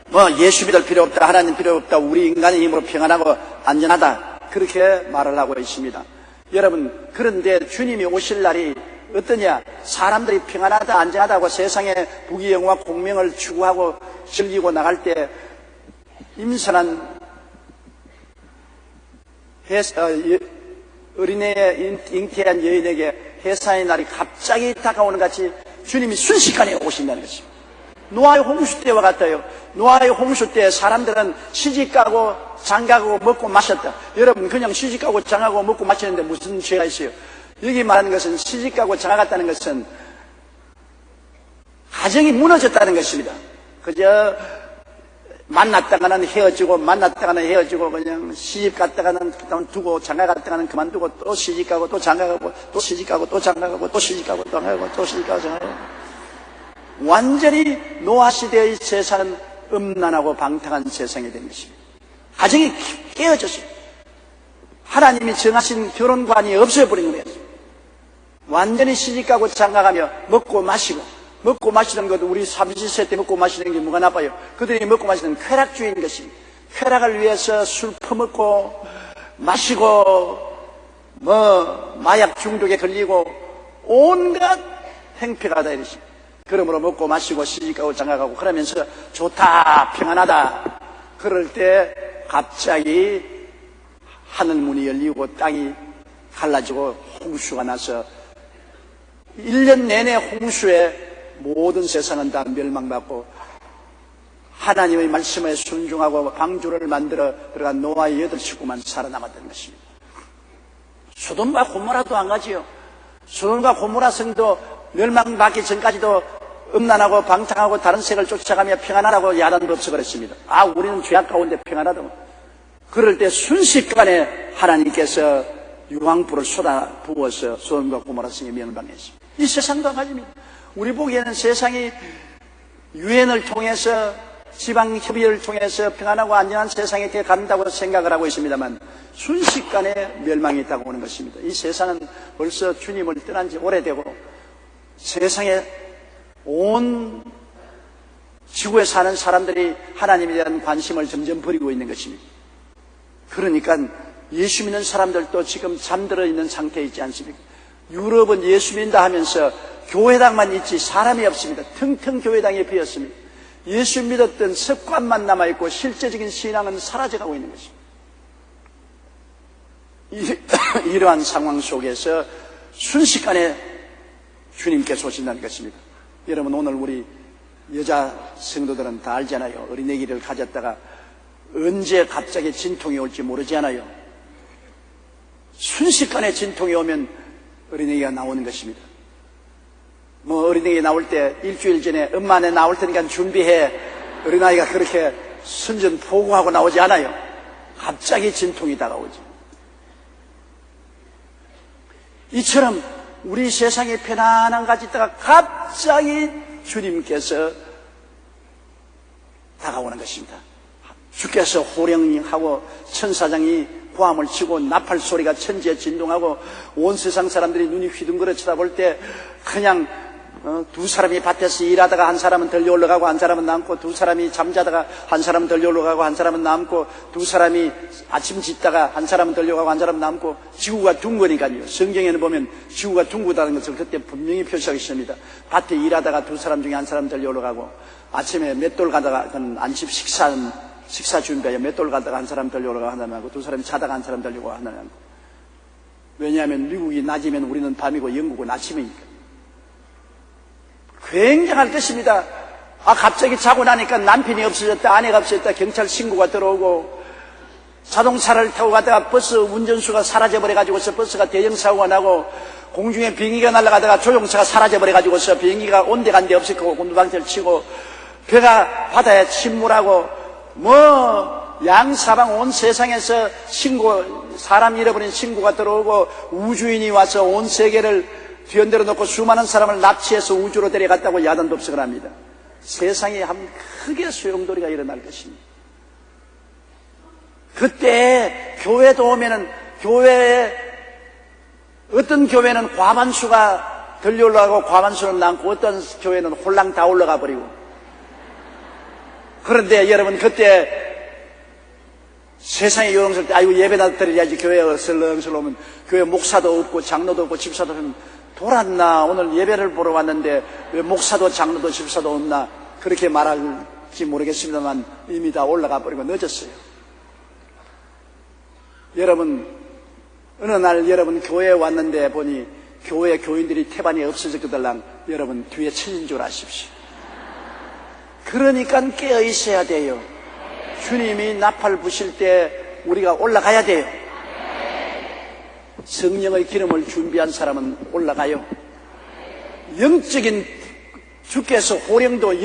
뭐 예수 믿을 필요 없다, 하나님 필요 없다, 우리 인간의 힘으로 평안하고 안전하다 그렇게 말을 하고 있습니다. 여러분, 그런데 주님이 오실 날이 어떠냐? 사람들이 평안하다 안전하다고 세상에 부귀영화 공명을 추구하고 즐기고 나갈 때 임선한 어린애에 잉태한 여인에게 해산의 날이 갑자기 다가오는 같이 주님이 순식간에 오신다는 것입니다. 노아의 홍수 때와 같아요. 노아의 홍수 때 사람들은 시집가고 장가가고 먹고 마셨다. 여러분 그냥 시집가고 장가가고 먹고 마시는데 무슨 죄가 있어요? 여기 말하는 것은 시집가고 장가갔다는 것은 가정이 무너졌다는 것입니다. 그저 만났다가는 헤어지고 만났다가는 헤어지고 그냥 시집 갔다가는 두고 장가 갔다가는 그만두고 또 시집 가고 또 장가 가고 또 시집 가고 또 장가 가고 또 시집 가고 또 장가 가고 또 시집 가고 장가 가고 완전히 노아시대의 세상은 음란하고 방탕한 세상이 된 것입니다. 가정이 깨어졌어요. 하나님이 정하신 결혼관이 없어버린 거예요. 완전히 시집가고 장가가며 먹고 마시던 것도 우리 30세 때 먹고 마시는 게 뭐가 나빠요? 그들이 먹고 마시는 쾌락주의인 것입니다. 쾌락을 위해서 술 퍼먹고 마시고 마약 중독에 걸리고 온갖 행패가 다 이러십니다. 그러므로 먹고 마시고 시집가고 장가가고 그러면서 좋다 평안하다 그럴 때 갑자기 하늘문이 열리고 땅이 갈라지고 홍수가 나서 1년 내내 홍수에 모든 세상은 다 멸망받고 하나님의 말씀에 순종하고 방주를 만들어 들어간 노아의 8식구만 살아남았던 것입니다. 소돔과 고모라도 안 가지요. 소돔과 고모라 성도 멸망받기 전까지도 음란하고 방탕하고 다른 색을 쫓아가며 평안하라고 야단 법석을 아, 우리는 죄악 가운데 평안하다고. 그럴 때 순식간에 하나님께서 유황불을 쏟아 부어서 소돔과 고모라 성이 멸망했습니다. 이 세상도 한 가지입니다. 우리 보기에는 세상이 유엔을 통해서 지방협의를 통해서 평안하고 안전한 세상이 되어 간다고 생각을 하고 있습니다만 순식간에 멸망이 다가오는 것입니다. 이 세상은 벌써 주님을 떠난 지 오래되고 세상에 온 지구에 사는 사람들이 하나님에 대한 관심을 점점 버리고 있는 것입니다. 그러니까 예수 믿는 사람들도 지금 잠들어 있는 상태에 있지 않습니까? 유럽은 예수 믿는다 하면서 교회당만 있지 사람이 없습니다. 텅텅 교회당이 비었습니다. 예수 믿었던 습관만 남아있고 실제적인 신앙은 사라져가고 있는 것입니다. 이러한 상황 속에서 순식간에 주님께서 오신다는 것입니다. 여러분 오늘 우리 여자 성도들은 다 알잖아요. 어린애기를 가졌다가 언제 갑자기 진통이 올지 모르잖아요. 순식간에 진통이 오면 어린애기가 나오는 것입니다. 어린애기 나올 때 일주일 전에 엄마 내 나올 테니까 준비해. 어린아이가 그렇게 선전 보고하고 나오지 않아요. 갑자기 진통이 다가오지. 이처럼 우리 세상에 편안한 가지 있다가 갑자기 주님께서 다가오는 것입니다. 주께서 호령하고 천사장이 고함을 치고 나팔 소리가 천지에 진동하고 온 세상 사람들이 눈이 휘둥그레 쳐다볼 때 그냥 두 사람이 밭에서 일하다가 한 사람은 덜려 올라가고 한 사람은 남고 두 사람이 잠자다가 한 사람은 덜려 올라가고 한 사람은 남고 두 사람이 아침 짓다가 한 사람은 덜려 가고 한 사람은 남고 지구가 둥 거니까요. 성경에는 보면 지구가 둥그다는 것을 그때 분명히 표시하고 있습니다. 밭에 일하다가 두 사람 중에 한 사람 덜려 올라가고 아침에 맷돌 가다가 안식 식사 준비하여 맷돌 가다가 한 사람 덜려 올라가고 한 사람 남고 두 사람이 자다가 한 사람 덜려 올라가고 한 사람 남고. 왜냐하면 미국이 낮이면 우리는 밤이고 영국은 아침이니까. 굉장할 것입니다. 갑자기 자고 나니까 남편이 없어졌다, 아내가 없어졌다, 경찰 신고가 들어오고, 자동차를 타고 가다가 버스 운전수가 사라져버려가지고서 버스가 대형사고가 나고, 공중에 비행기가 날아가다가 조종차가 사라져버려가지고서 비행기가 온데간데 없었고, 곤두방태를 치고, 배가 바다에 침몰하고, 양사방 온 세상에서 사람 잃어버린 신고가 들어오고, 우주인이 와서 온 세계를 뒤흔들어 놓고 수많은 사람을 납치해서 우주로 데려갔다고 야단 법석을 합니다. 세상에 한 크게 소용돌이가 일어날 것입니다. 그때 교회도 오면은 어떤 교회는 과반수가 들려 올라가고 과반수는 남고 어떤 교회는 홀랑 다 올라가 버리고. 그런데 여러분 그때 세상에 요동설 때 예배나 드려야지 교회에 설렁설렁 오면 교회 목사도 없고 장로도 없고 집사도 없고 돌았나 오늘 예배를 보러 왔는데 왜 목사도 장로도 집사도 없나 그렇게 말할지 모르겠습니다만 이미 다 올라가 버리고 늦었어요. 여러분 어느 날 여러분 교회에 왔는데 보니 교회 교인들이 태반이 없어졌거들랑 여러분 뒤에 쳐진 줄 아십시오. 그러니까 깨어 있어야 돼요. 주님이 나팔 부실 때 우리가 올라가야 돼요. 성령의 기름을 준비한 사람은 올라가요. 영적인 주께서 호령도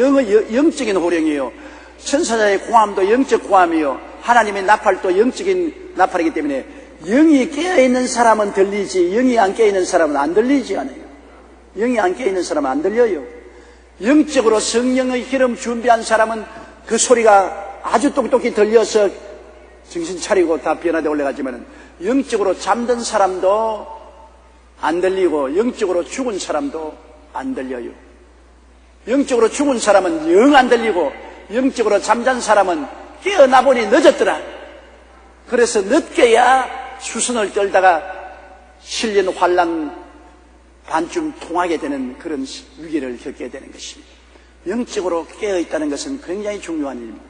영적인 호령이요. 천사자의 고함도 영적 고함이요. 하나님의 나팔도 영적인 나팔이기 때문에 영이 깨어있는 사람은 들리지 영이 안 깨어있는 사람은 안 들리지 않아요. 영이 안 깨어있는 사람은 안 들려요. 영적으로 성령의 기름 준비한 사람은 그 소리가 아주 똑똑히 들려서 정신 차리고 다 변화되어 올라가지만, 영적으로 잠든 사람도 안 들리고 영적으로 죽은 사람도 안 들려요. 영적으로 죽은 사람은 영 안 들리고 영적으로 잠잔 사람은 깨어나 보니 늦었더라. 그래서 늦게야 수선을 떨다가 실년 환란 반쯤 통하게 되는 그런 위기를 겪게 되는 것입니다. 영적으로 깨어있다는 것은 굉장히 중요한 일입니다.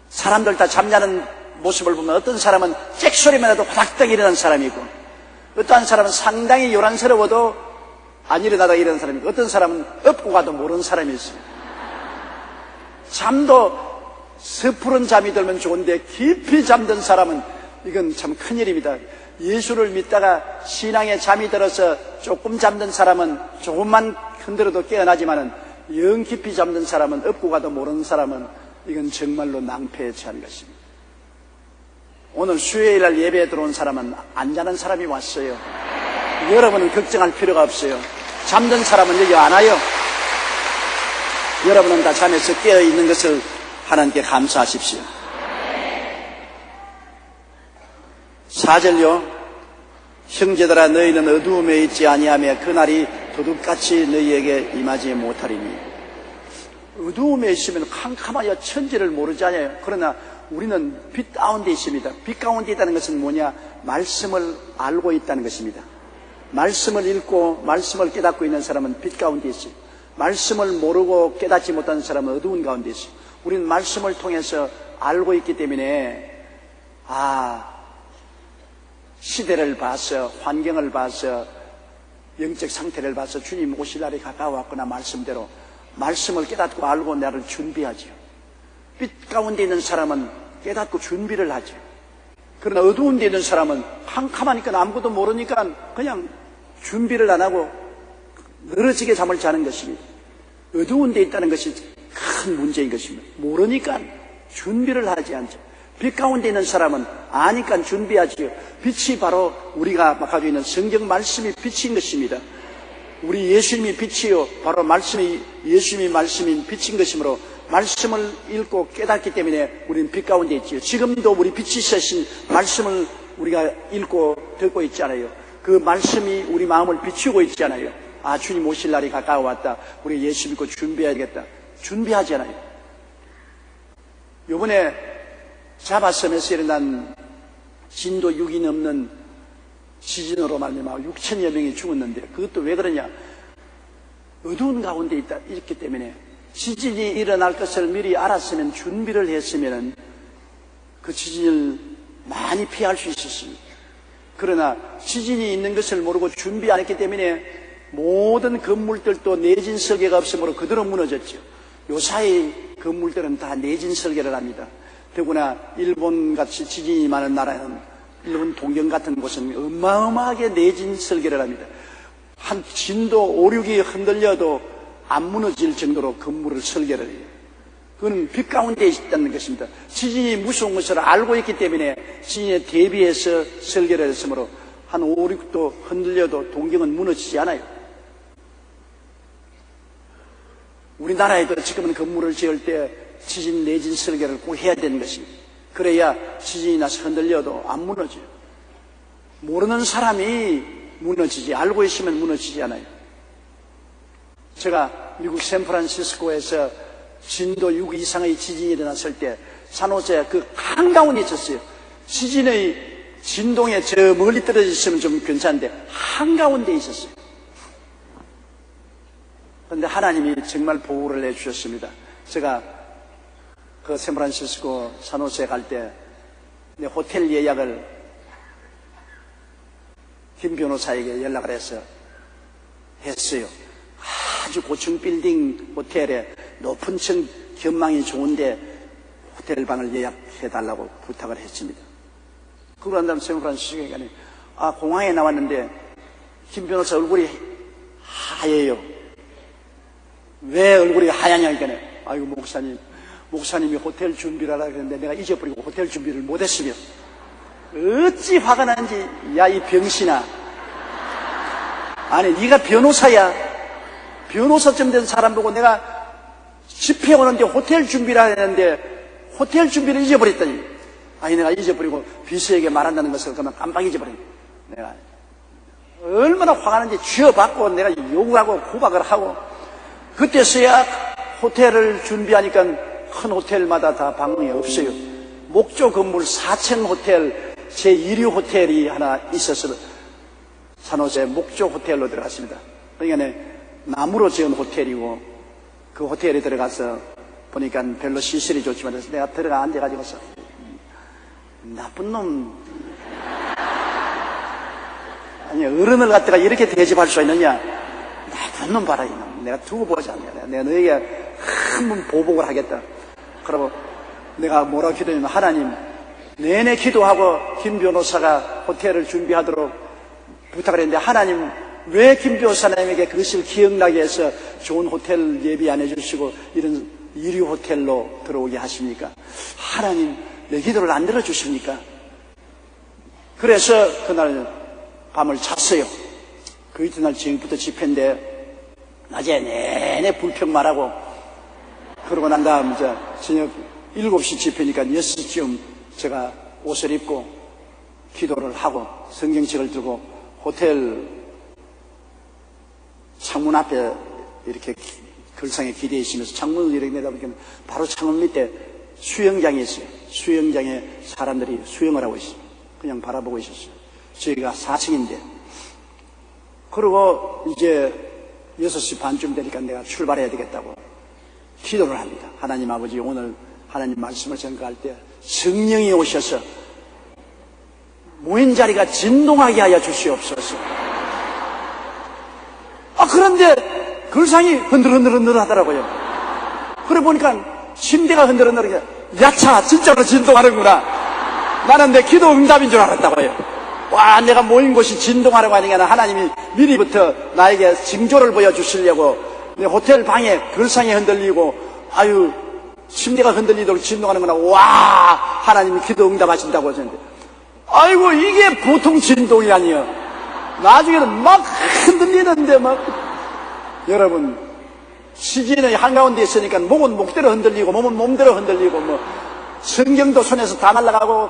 사람들 다 잠자는 모습을 보면 어떤 사람은 잭소리만 해도 화닥닥 일어나는 사람이 있고, 어떠한 사람은 상당히 요란스러워도 안 일어나다 일어나는 사람이 있고, 어떤 사람은 엎고 가도 모르는 사람이 있어요. 잠도 서푸른 잠이 들면 좋은데 깊이 잠든 사람은 이건 참 큰일입니다. 예수를 믿다가 신앙에 잠이 들어서 조금 잠든 사람은 조금만 흔들어도 깨어나지만은 영 깊이 잠든 사람은 엎고 가도 모르는 사람은 이건 정말로 낭패에 처한 것입니다. 오늘 수요일날 예배에 들어온 사람은 안 자는 사람이 왔어요. 여러분은 걱정할 필요가 없어요. 잠든 사람은 여기 안 와요. 여러분은 다 잠에서 깨어있는 것을 하나님께 감사하십시오. 4절요. 형제들아 너희는 어두움에 있지 아니하며 그날이 도둑같이 너희에게 임하지 못하리니. 어두움에 있으면 캄캄하여 천지를 모르잖아요. 그러나 우리는 빛 가운데 있습니다. 빛 가운데 있다는 것은 뭐냐? 말씀을 알고 있다는 것입니다. 말씀을 읽고 말씀을 깨닫고 있는 사람은 빛 가운데 있어요. 말씀을 모르고 깨닫지 못하는 사람은 어두운 가운데 있어요. 우리는 말씀을 통해서 알고 있기 때문에 시대를 봐서, 환경을 봐서, 영적 상태를 봐서 주님 오실 날이 가까워왔구나 말씀대로 말씀을 깨닫고 알고 나를 준비하죠. 빛 가운데 있는 사람은 깨닫고 준비를 하죠. 그러나 어두운 데 있는 사람은 캄캄하니까 아무것도 모르니까 그냥 준비를 안 하고 늘어지게 잠을 자는 것입니다. 어두운 데 있다는 것이 큰 문제인 것입니다. 모르니까 준비를 하지 않죠. 빛 가운데 있는 사람은 아니까 준비하지요. 빛이 바로 우리가 가지고 있는 성경 말씀이 빛인 것입니다. 우리 예수님이 빛이요, 바로 예수님이 말씀인 빛인 것이므로 말씀을 읽고 깨닫기 때문에 우리는 빛 가운데 있지요. 지금도 우리 빛이 있으신 말씀을 우리가 읽고 듣고 있잖아요. 그 말씀이 우리 마음을 비추고 있잖아요. 주님 오실 날이 가까워왔다. 우리 예수 믿고 준비해야겠다. 준비하잖아요. 요번에 자바섬에서 일어난 진도 6이 넘는 지진으로 말미암아 6천여 명이 죽었는데, 그것도 왜 그러냐? 어두운 가운데 있기 때문에 지진이 일어날 것을 미리 알았으면, 준비를 했으면 그 지진을 많이 피할 수 있었습니다. 그러나 지진이 있는 것을 모르고 준비 안 했기 때문에 모든 건물들도 내진 설계가 없으므로 그대로 무너졌죠. 요사이 건물들은 다 내진 설계를 합니다. 더구나 일본같이 지진이 많은 나라는, 일본 동경 같은 곳은 어마어마하게 내진 설계를 합니다. 한 진도 5, 6이 흔들려도 안 무너질 정도로 건물을 설계를 해요. 그건 빛 가운데 있다는 것입니다. 지진이 무서운 것을 알고 있기 때문에 지진에 대비해서 설계를 했으므로 한 5, 6도 흔들려도 동경은 무너지지 않아요. 우리나라에도 지금은 건물을 지을 때 지진 내진 설계를 꼭 해야 되는 것입니다. 그래야 지진이 나서 흔들려도 안 무너져요. 모르는 사람이 무너지지, 알고 있으면 무너지지 않아요. 제가 미국 샌프란시스코에서 진도 6 이상의 지진이 일어났을 때 산호세 그 한가운데 있었어요. 지진의 진동에 저 멀리 떨어져 있으면 좀 괜찮은데 한가운데 있었어요. 그런데 하나님이 정말 보호를 해주셨습니다. 제가 그 샌프란시스코 산호세 갈 때 내 호텔 예약을 김 변호사에게 연락을 해서 했어요. 아주 고층 빌딩 호텔에 높은 층 견망이 좋은데 호텔 방을 예약해달라고 부탁을 했습니다. 그러고 난 다음 샌프란시스코에 가니 공항에 나왔는데 김 변호사 얼굴이 하얘요. 왜 얼굴이 하얗냐니까 아이고 목사님이 호텔 준비를 하라 그랬는데 내가 잊어버리고 호텔 준비를 못했으며 어찌 화가 나는지. 야, 이 병신아, 아니 네가 변호사야. 변호사쯤 된 사람 보고 내가 집회 오는데 호텔 준비를 했는데 호텔 준비를 잊어버렸더니, 아니 내가 잊어버리고 비서에게 말한다는 것을 그만 깜빡 잊어버린. 내가 얼마나 화가 나는지 쥐어받고 내가 욕을 하고 구박을 하고, 그때서야 호텔을 준비하니까 큰 호텔마다 다 방이 없어요. 목조 건물 4층 호텔 제1류 호텔이 하나 있어서 산호세 목조 호텔로 들어갔습니다. 그러니까 나무로 지은 호텔이고, 그 호텔에 들어가서 보니까 별로 시설이 좋지만 내가 들어가 앉아가지고서 나쁜 놈, 아니 어른을 갖다가 이렇게 대접할 수 있느냐, 나쁜 놈 봐라 이놈, 내가 두고 보지 않냐, 내가 너에게 한번 보복을 하겠다. 그러고 내가 뭐라고 기도했냐면, 하나님 내내 기도하고 김 변호사가 호텔을 준비하도록 부탁을 했는데, 하나님 왜 김 변호사님에게 그것을 기억나게 해서 좋은 호텔 예비 안 해주시고 이런 이류 호텔로 들어오게 하십니까? 하나님 내 기도를 안 들어주십니까? 그래서 그날 밤을 잤어요. 그 이튿날 저녁부터 집회인데 낮에 내내 불평만 하고, 그러고 난 다음 이제 저녁 7시 집회니까 6시쯤 제가 옷을 입고 기도를 하고 성경책을 들고 호텔 창문 앞에 이렇게 글상에 기대에 있으면서 창문을 이렇게 내다보니까 바로 창문 밑에 수영장이 있어요. 수영장에 사람들이 수영을 하고 있어요. 그냥 바라보고 있었어요. 저희가 4층인데. 그리고 이제 6시 반쯤 되니까 내가 출발해야 되겠다고 기도를 합니다. 하나님 아버지, 오늘 하나님 말씀을 전가할 때 성령이 오셔서 모인 자리가 진동하게 하여 주시옵소서. 그런데 글상이 흔들흔들 하더라고요. 그래 보니까 침대가 흔들흔들, 야차 진짜로 진동하는구나. 나는 내 기도 응답인 줄 알았다고요. 와, 내가 모인 곳이 진동하라고 하니까 하나님이 미리부터 나에게 징조를 보여주시려고 내 호텔 방에 글상이 흔들리고, 아유 침대가 흔들리도록 진동하는구나. 와, 하나님이 기도 응답하신다고 하셨는데, 아이고 이게 보통 진동이 아니에요. 나중에는 막 흔들리는데 여러분, 시진의 한가운데 있으니까 목은 목대로 흔들리고 몸은 몸대로 흔들리고, 성경도 손에서 다 날아가고,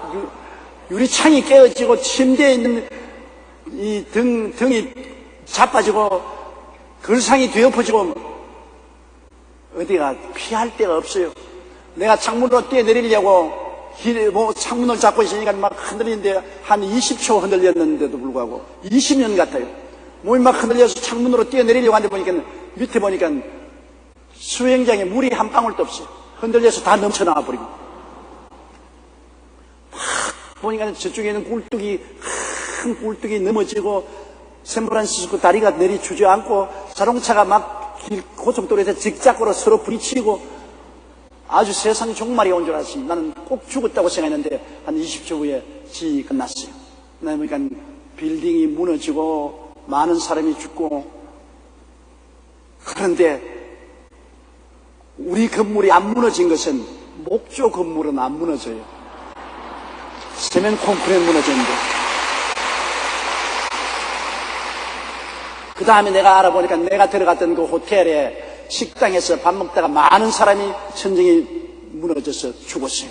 유리창이 깨어지고, 침대에 있는 이 등이 자빠지고, 글상이 뒤엎어지고, 어디가 피할 데가 없어요. 내가 창문으로 뛰어내리려고 창문을 잡고 있으니까 막 흔들리는데 한 20초 흔들렸는데도 불구하고 20년 같아요. 몸이 막 흔들려서 창문으로 뛰어내리려고 하는데 보니까 밑에 보니까 수영장에 물이 한 방울도 없어요. 흔들려서 다 넘쳐나와 버리고, 막 보니까 저쪽에는 큰 굴뚝이 넘어지고, 샌프란시스코 다리가 내리 주저앉고, 자동차가 막 고속도로에서 직작으로 서로 부딪히고, 아주 세상이 종말이 온 줄 알았어요. 나는 꼭 죽었다고 생각했는데 한 20초 후에 지이 끝났어요. 그러니까 빌딩이 무너지고 많은 사람이 죽고, 그런데 우리 건물이 안 무너진 것은 목조 건물은 안 무너져요. 세면 콘크리트 무너졌는데. 그 다음에 내가 알아보니까 내가 들어갔던 그 호텔에 식당에서 밥 먹다가 많은 사람이 천정이 무너져서 죽었어요.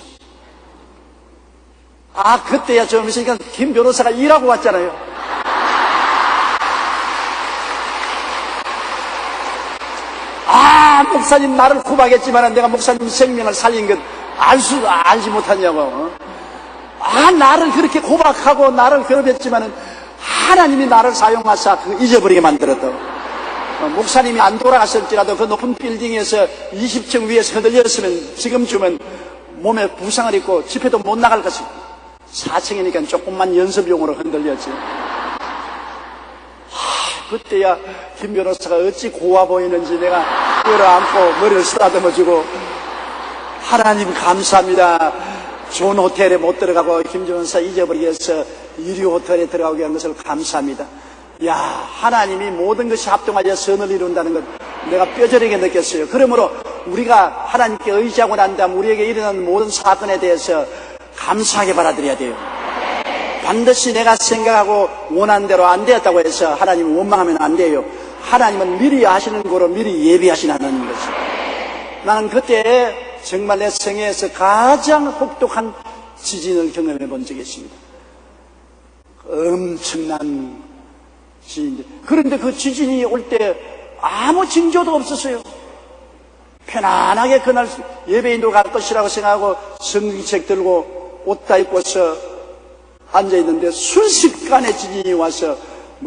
그때야 좀 있으니까 김 변호사가 일하고 왔잖아요. 목사님 나를 구박했지만 내가 목사님 생명을 살린 것 알지 못하냐고. 나를 그렇게 고박하고 나를 괴롭혔지만 하나님이 나를 사용하사 잊어버리게 만들었다고. 목사님이 안 돌아갔을지라도 그 높은 빌딩에서 20층 위에서 흔들렸으면 지금쯤은 몸에 부상을 입고 집회도 못 나갈 것입니다. 4층이니까 조금만 연습용으로 흔들렸지. 그때야 김 변호사가 어찌 고와 보이는지 내가 끌어안고 머리를 쓰다듬어주고, 하나님 감사합니다. 좋은 호텔에 못 들어가고 김 변호사 잊어버리게 해서 이류 호텔에 들어가게 한 것을 감사합니다. 야, 하나님이 모든 것이 합동하여 선을 이룬다는 것 내가 뼈저리게 느꼈어요. 그러므로 우리가 하나님께 의지하고 난 다음 우리에게 일어나는 모든 사건에 대해서 감사하게 받아들여야 돼요. 반드시 내가 생각하고 원하는 대로 안 되었다고 해서 하나님을 원망하면 안 돼요. 하나님은 미리 아시는 거로 미리 예비하신 하나님인 것입니다. 나는 그때 정말 내 생애에서 가장 혹독한 지진을 경험해 본 적이 있습니다. 엄청난 지진인데, 그런데 그 지진이 올 때 아무 징조도 없었어요. 편안하게 그날 예배인도 갈 것이라고 생각하고 성경책 들고 옷 다 입고서 앉아있는데 순식간에 지진이 와서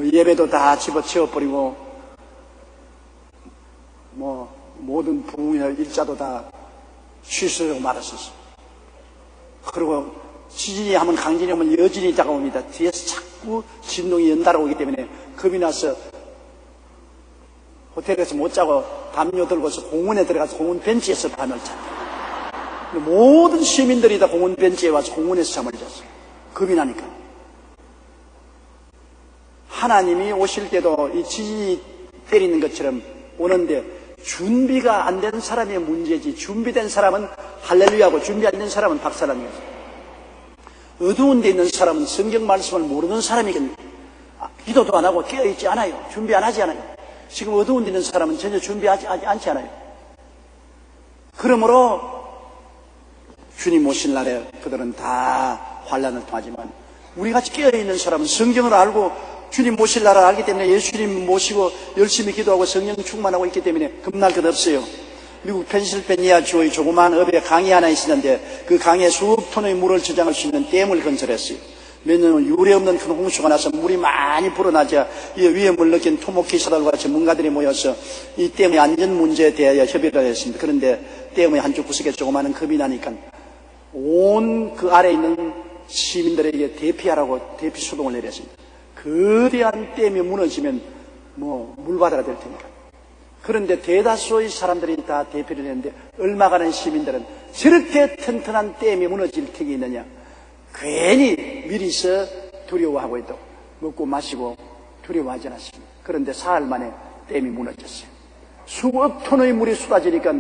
예배도 다 집어치워버리고 모든 부흥이나 일자도 다 취소하고 말았었어요. 그리고 지진이 하면 강진이 오면 여진이 다가옵니다. 뒤에서 자꾸 진동이 연달아 오기 때문에 겁이 나서 호텔에서 못 자고 담요 들고서 공원에 들어가서 공원 벤치에서 밤을 잤어요. 모든 시민들이 다 공원 벤치에 와서 공원에서 잠을 잤어요. 겁이 나니까. 하나님이 오실 때도 이 지진이 때리는 것처럼 오는데 준비가 안 된 사람의 문제지, 준비된 사람은 할렐루야고 준비 안 된 사람은 박살나는 거죠. 어두운 데 있는 사람은 성경 말씀을 모르는 사람이겠네요. 기도도 안 하고 깨어있지 않아요. 준비 안 하지 않아요. 지금 어두운 데 있는 사람은 전혀 준비하지 않지 않아요. 그러므로 주님 오실 날에 그들은 다 환난을 통하지만 우리같이 깨어있는 사람은 성경을 알고 주님 모실 날을 알기 때문에 예수님 모시고 열심히 기도하고 성령 충만하고 있기 때문에 겁날 것 없어요. 미국 펜실베니아 주의 조그마한 읍에 강이 하나 있었는데 그 강에 수억 톤의 물을 저장할 수 있는 댐을 건설했어요. 몇 년 후 유례 없는 큰 홍수가 나서 물이 많이 불어나자 이 위험을 느낀 토목기사들과 전문가들이 모여서 이 댐의 안전 문제에 대하여 협의를 했습니다. 그런데 댐의 한쪽 구석에 조그마한 겁이 나니까 온 그 아래에 있는 시민들에게 대피하라고 대피 수동을 내렸습니다. 거대한 댐이 무너지면 물바다가 될 테니까. 그런데 대다수의 사람들이 다 대피를 했는데 얼마 가는 시민들은 저렇게 튼튼한 댐이 무너질 택이 있느냐, 괜히 미리서 두려워하고 있고 먹고 마시고 두려워하지 않았습니다. 그런데 사흘 만에 댐이 무너졌어요. 수억 톤의 물이 쏟아지니까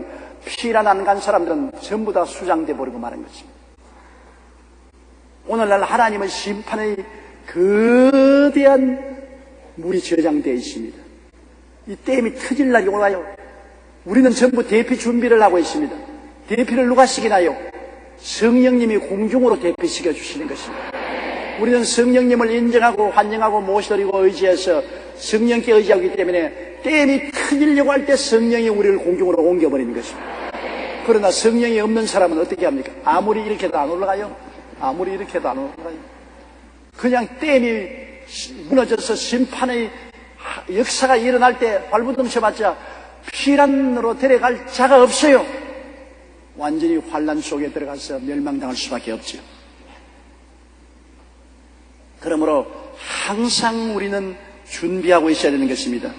피난 안 간 사람들은 전부 다 수장돼 버리고 마는 것입니다. 오늘날 하나님의 심판의 거대한 물이 저장되어 있습니다. 이 댐이 터질 날이 오나요? 우리는 전부 대피 준비를 하고 있습니다. 대피를 누가 시키나요? 성령님이 공중으로 대피시켜 주시는 것입니다. 우리는 성령님을 인정하고 환영하고 모셔드리고 의지해서 성령께 의지하기 때문에 댐이 터지려고 할 때 성령이 우리를 공중으로 옮겨버리는 것입니다. 그러나 성령이 없는 사람은 어떻게 합니까? 아무리 이렇게 해도 안 올라가요? 아무리 이렇게 해도 안 올라가요? 그냥 댐이 무너져서 심판의 역사가 일어날 때 발부둥 쳐봤자 피란으로 데려갈 자가 없어요. 완전히 환난 속에 들어가서 멸망당할 수밖에 없죠. 그러므로 항상 우리는 준비하고 있어야 되는 것입니다.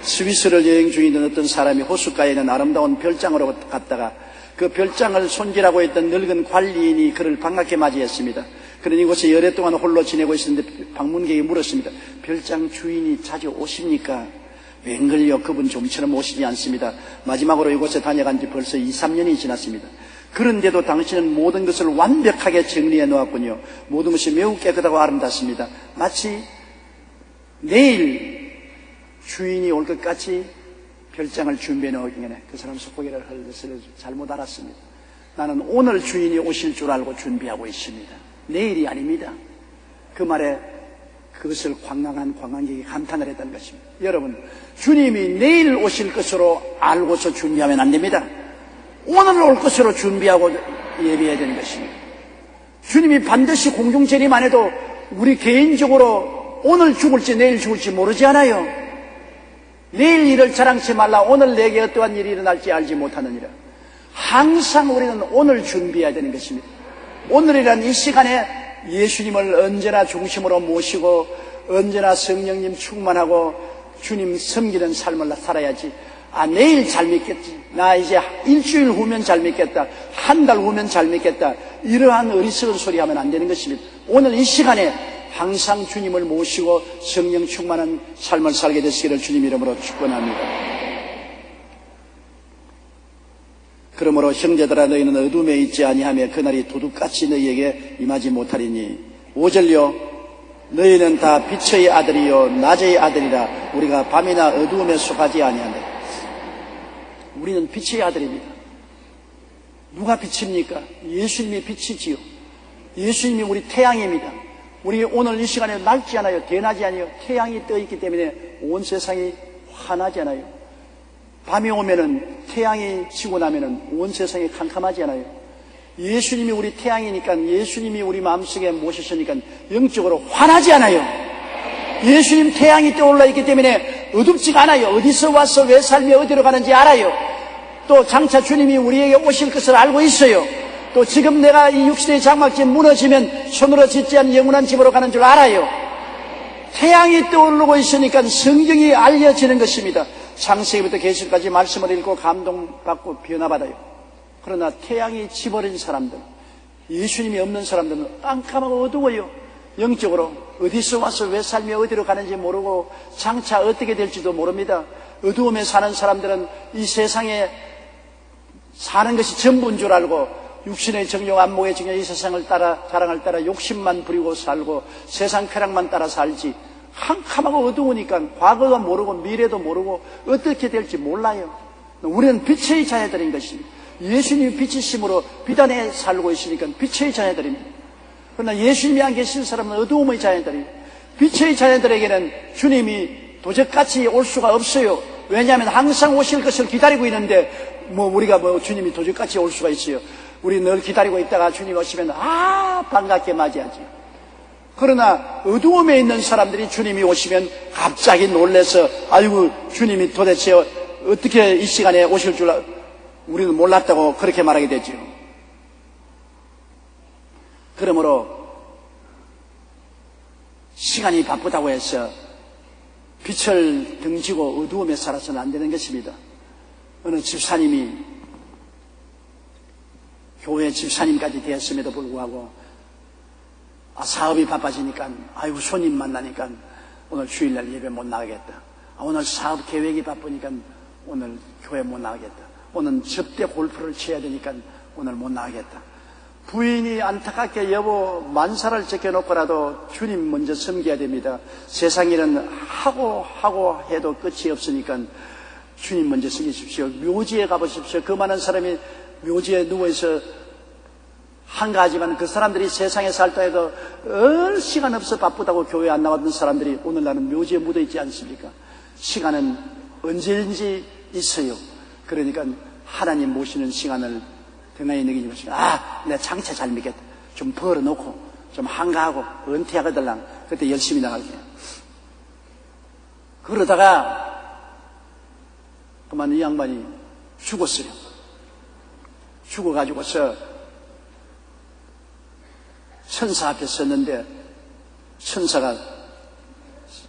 스위스를 여행 중이던 어떤 사람이 호숫가에 있는 아름다운 별장으로 갔다가 그 별장을 손질하고 있던 늙은 관리인이 그를 반갑게 맞이했습니다. 그러니 이곳에 열애 동안 홀로 지내고 있었는데 방문객이 물었습니다. 별장 주인이 자주 오십니까? 웬걸요, 그분 좀처럼 오시지 않습니다. 마지막으로 이곳에 다녀간 지 벌써 2, 3년이 지났습니다. 그런데도 당신은 모든 것을 완벽하게 정리해 놓았군요. 모든 것이 매우 깨끗하고 아름답습니다. 마치 내일 주인이 올 것 같이 별장을 준비해 놓기 전에 그 사람 속고개를 흘려서 잘못 알았습니다. 나는 오늘 주인이 오실 줄 알고 준비하고 있습니다. 내일이 아닙니다. 그 말에 그것을 관광한 관광객이 감탄을 했다는 것입니다. 여러분, 주님이 내일 오실 것으로 알고서 준비하면 안 됩니다. 오늘 올 것으로 준비하고 예비해야 되는 것입니다. 주님이 반드시 공중 재림 안 해도 우리 개인적으로 오늘 죽을지 내일 죽을지 모르지 않아요. 내일 일을 자랑치 말라. 오늘 내게 어떠한 일이 일어날지 알지 못하느니라. 항상 우리는 오늘 준비해야 되는 것입니다. 오늘이란 이 시간에 예수님을 언제나 중심으로 모시고 언제나 성령님 충만하고 주님 섬기는 삶을 살아야지. 내일 잘 믿겠지. 나 이제 일주일 후면 잘 믿겠다. 한 달 후면 잘 믿겠다. 이러한 어리석은 소리 하면 안 되는 것입니다. 오늘 이 시간에 항상 주님을 모시고 성령 충만한 삶을 살게 되시기를 주님 이름으로 축원합니다. 그러므로 형제들아, 너희는 어둠에 있지 아니하며 그날이 도둑같이 너희에게 임하지 못하리니. 5절요. 너희는 다 빛의 아들이요 낮의 아들이라. 우리가 밤이나 어두움에 속하지 아니하네. 우리는 빛의 아들입니다. 누가 빛입니까? 예수님이 빛이지요. 예수님이 우리 태양입니다. 우리 오늘 이 시간에 맑지 않아요. 대낮이 아니요. 태양이 떠 있기 때문에 온 세상이 환하지 않아요. 밤이 오면은, 태양이 지고 나면은 온 세상이 캄캄하지 않아요. 예수님이 우리 태양이니까, 예수님이 우리 마음속에 모셨으니까 영적으로 환하지 않아요. 예수님 태양이 떠올라 있기 때문에 어둡지가 않아요. 어디서 와서 왜 살며 어디로 가는지 알아요. 또 장차 주님이 우리에게 오실 것을 알고 있어요. 또 지금 내가 이 육신의 장막집 무너지면 손으로 짓지 않은 영원한 집으로 가는 줄 알아요. 태양이 떠오르고 있으니까 성경이 알려지는 것입니다. 창세기부터 계시까지 말씀을 읽고 감동받고 변화받아요. 그러나 태양이 지버린 사람들, 예수님이 없는 사람들은 깜깜하고 어두워요. 영적으로 어디서 와서 왜 살며 어디로 가는지 모르고 장차 어떻게 될지도 모릅니다. 어두움에 사는 사람들은 이 세상에 사는 것이 전부인 줄 알고 육신의 정욕, 안목의 정욕, 이 세상을 따라, 자랑을 따라 욕심만 부리고 살고 세상 쾌락만 따라 살지, 캄캄하고 어두우니까 과거도 모르고 미래도 모르고 어떻게 될지 몰라요. 우리는 빛의 자녀들인 것입니다. 예수님이 빛이심으로 빛 안에 살고 있으니까 빛의 자녀들입니다. 그러나 예수님이 안 계신 사람은 어두움의 자녀들이에요. 빛의 자녀들에게는 주님이 도적같이 올 수가 없어요. 왜냐하면 항상 오실 것을 기다리고 있는데 우리가 주님이 도적같이 올 수가 있어요. 우리 늘 기다리고 있다가 주님 오시면 반갑게 맞이하지. 그러나 어두움에 있는 사람들이 주님이 오시면 갑자기 놀라서 아이고 주님이 도대체 어떻게 이 시간에 오실 줄 우리는 몰랐다고 그렇게 말하게 되죠. 그러므로 시간이 바쁘다고 해서 빛을 등지고 어두움에 살아서는 안 되는 것입니다. 어느 집사님이 교회 집사님까지 되었음에도 불구하고 사업이 바빠지니까 아이고 손님 만나니까 오늘 주일날 예배 못 나가겠다. 오늘 사업 계획이 바쁘니까 오늘 교회 못 나가겠다. 오늘 접대 골프를 쳐야 되니까 오늘 못 나가겠다. 부인이 안타깝게 여보 만사를 제껴놓고라도 주님 먼저 섬겨야 됩니다. 세상 일은 하고 해도 끝이 없으니까 주님 먼저 섬기십시오. 묘지에 가보십시오. 그 많은 사람이 묘지에 누워있어 한가하지만 그 사람들이 세상에 살다 해도 시간 없어 바쁘다고 교회 안 나왔던 사람들이 오늘날은 묘지에 묻어있지 않습니까? 시간은 언제든지 있어요. 그러니까 하나님 모시는 시간을 등한히 느끼지 마시고 내가 장차 잘 믿겠다. 좀 벌어놓고 좀 한가하고 은퇴하거들랑 그때 열심히 나갈게요. 그러다가 그만 이 양반이 죽었어요. 죽어가지고서 천사 앞에 섰는데 천사가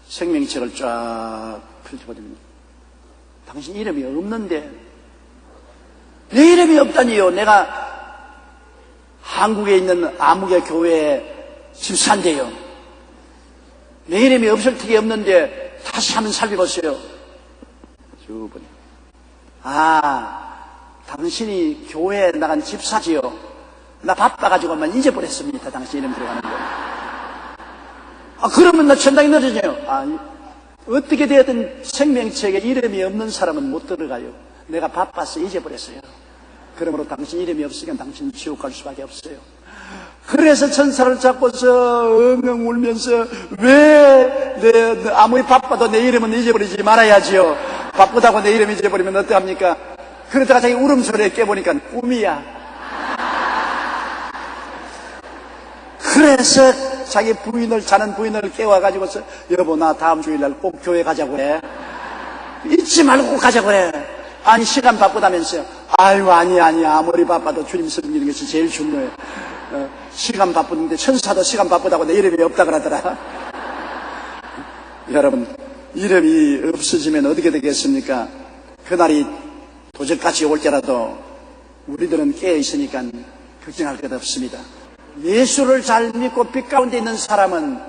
생명책을 쫙 펼쳐보더니 당신 이름이 없는데 내 이름이 없다니요. 내가 한국에 있는 아무개 교회에 집사인데요. 내 이름이 없을 턱이 없는데 다시 한번 살펴보세요. 쭉 보니 당신이 교회에 나간 집사지요. 나 바빠가지고만 잊어버렸습니다. 당신 이름 들어가는 거. 그러면 나 천당에 넣어주세요. 어떻게 되었든 생명책에 이름이 없는 사람은 못 들어가요. 내가 바빠서 잊어버렸어요. 그러므로 당신 이름이 없으니까 당신 지옥 갈 수밖에 없어요. 그래서 천사를 잡고서 엉엉 울면서 왜 아무리 바빠도 내 이름은 잊어버리지 말아야지요. 바쁘다고 내 이름 잊어버리면 어떡합니까? 그러다가 자기 울음소리에 깨보니까 꿈이야. 그래서 자기 자는 부인을 깨워가지고서 여보 나 다음 주일날 꼭 교회 가자고 해. 잊지 말고 꼭 가자고 해. 아니 시간 바쁘다면서요. 아유 아니야 아무리 바빠도 주님 섬기는 것이 제일 중요해. 시간 바쁘는데 천사도 시간 바쁘다고 내 이름이 없다 그러더라. 여러분 이름이 없어지면 어떻게 되겠습니까? 그날이 도적같이 올 때라도 우리들은 깨어있으니까 걱정할 것 없습니다. 예수를 잘 믿고 빛 가운데 있는 사람은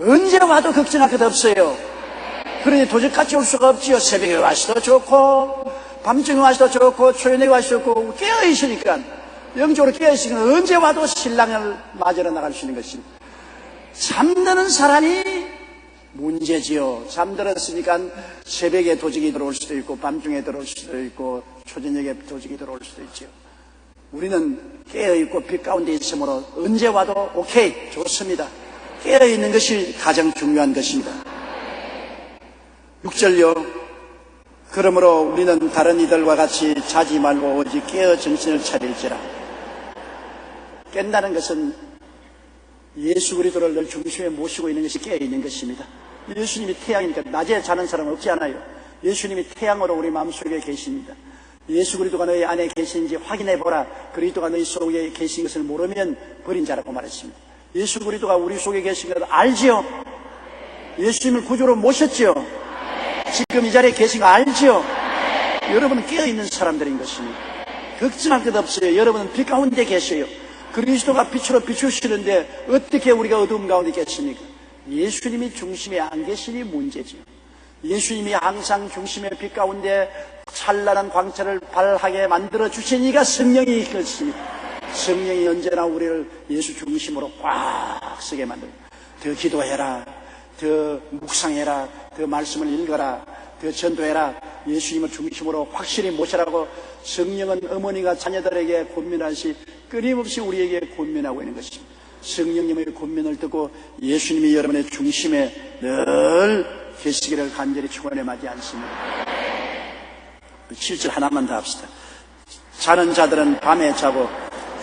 언제 와도 걱정할 것 없어요. 그러니 도적같이 올 수가 없지요. 새벽에 와서도 좋고 밤중에 와서도 좋고 초연에 와서도 좋고 깨어있으니까 영적으로 깨어있으니까 언제 와도 신랑을 맞으러 나갈 수 있는 것입니다. 잠드는 사람이 문제지요. 잠들었으니까 새벽에 도적이 들어올 수도 있고 밤중에 들어올 수도 있고 초저녁에 도적이 들어올 수도 있지요. 우리는 깨어있고 빛 가운데 있으므로 언제 와도 오케이, 좋습니다. 깨어있는 것이 가장 중요한 것입니다. 6절요. 그러므로 우리는 다른 이들과 같이 자지 말고 오직 깨어 정신을 차릴지라. 깬다는 것은 예수 그리스도를 늘 중심에 모시고 있는 것이 깨어있는 것입니다. 예수님이 태양이니까 낮에 자는 사람은 없지 않아요. 예수님이 태양으로 우리 마음속에 계십니다. 예수 그리스도가 너희 안에 계신지 확인해보라. 그리스도가 너희 속에 계신 것을 모르면 버린 자라고 말했습니다. 예수 그리스도가 우리 속에 계신 것을 알지요? 예수님을 구주로 모셨지요? 지금 이 자리에 계신 거 알지요? 여러분은 깨어있는 사람들인 것입니다. 걱정할 것 없어요. 여러분은 빛 가운데 계셔요. 그리스도가 빛으로 비추시는데 어떻게 우리가 어두움 가운데 계십니까? 예수님이 중심에 안 계시니 문제지요. 예수님이 항상 중심의 빛 가운데 찬란한 광채를 발하게 만들어 주신 이가 성령이 것입니다. 성령이 언제나 우리를 예수 중심으로 꽉 쓰게 만들고, 더 기도해라, 더 묵상해라, 더 말씀을 읽어라, 더 전도해라, 예수님을 중심으로 확실히 모시라고 성령은 어머니가 자녀들에게 권면하시 끊임없이 우리에게 권면하고 있는 것입니다. 성령님의 권면을 듣고 예수님이 여러분의 중심에 늘 계시기를 간절히 축원해 마지 않습니다. 7절 하나만 더 합시다. 자는 자들은 밤에 자고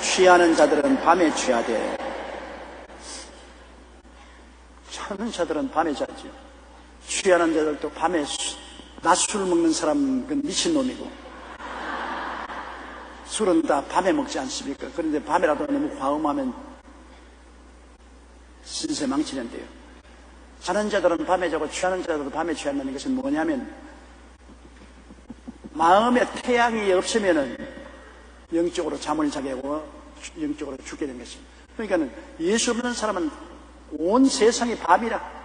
취하는 자들은 밤에 취하되. 자는 자들은 밤에 자죠. 취하는 자들도 밤에 낮술 먹는 사람은 미친놈이고, 술은 다 밤에 먹지 않습니까? 그런데 밤에라도 너무 과음하면 신세 망치는데요. 자는 자들은 밤에 자고 취하는 자들도 밤에 취한다는 것은 뭐냐면, 마음에 태양이 없으면은 영적으로 잠을 자게 하고 영적으로 죽게 된 것입니다. 그러니까 예수 없는 사람은 온 세상이 밤이라,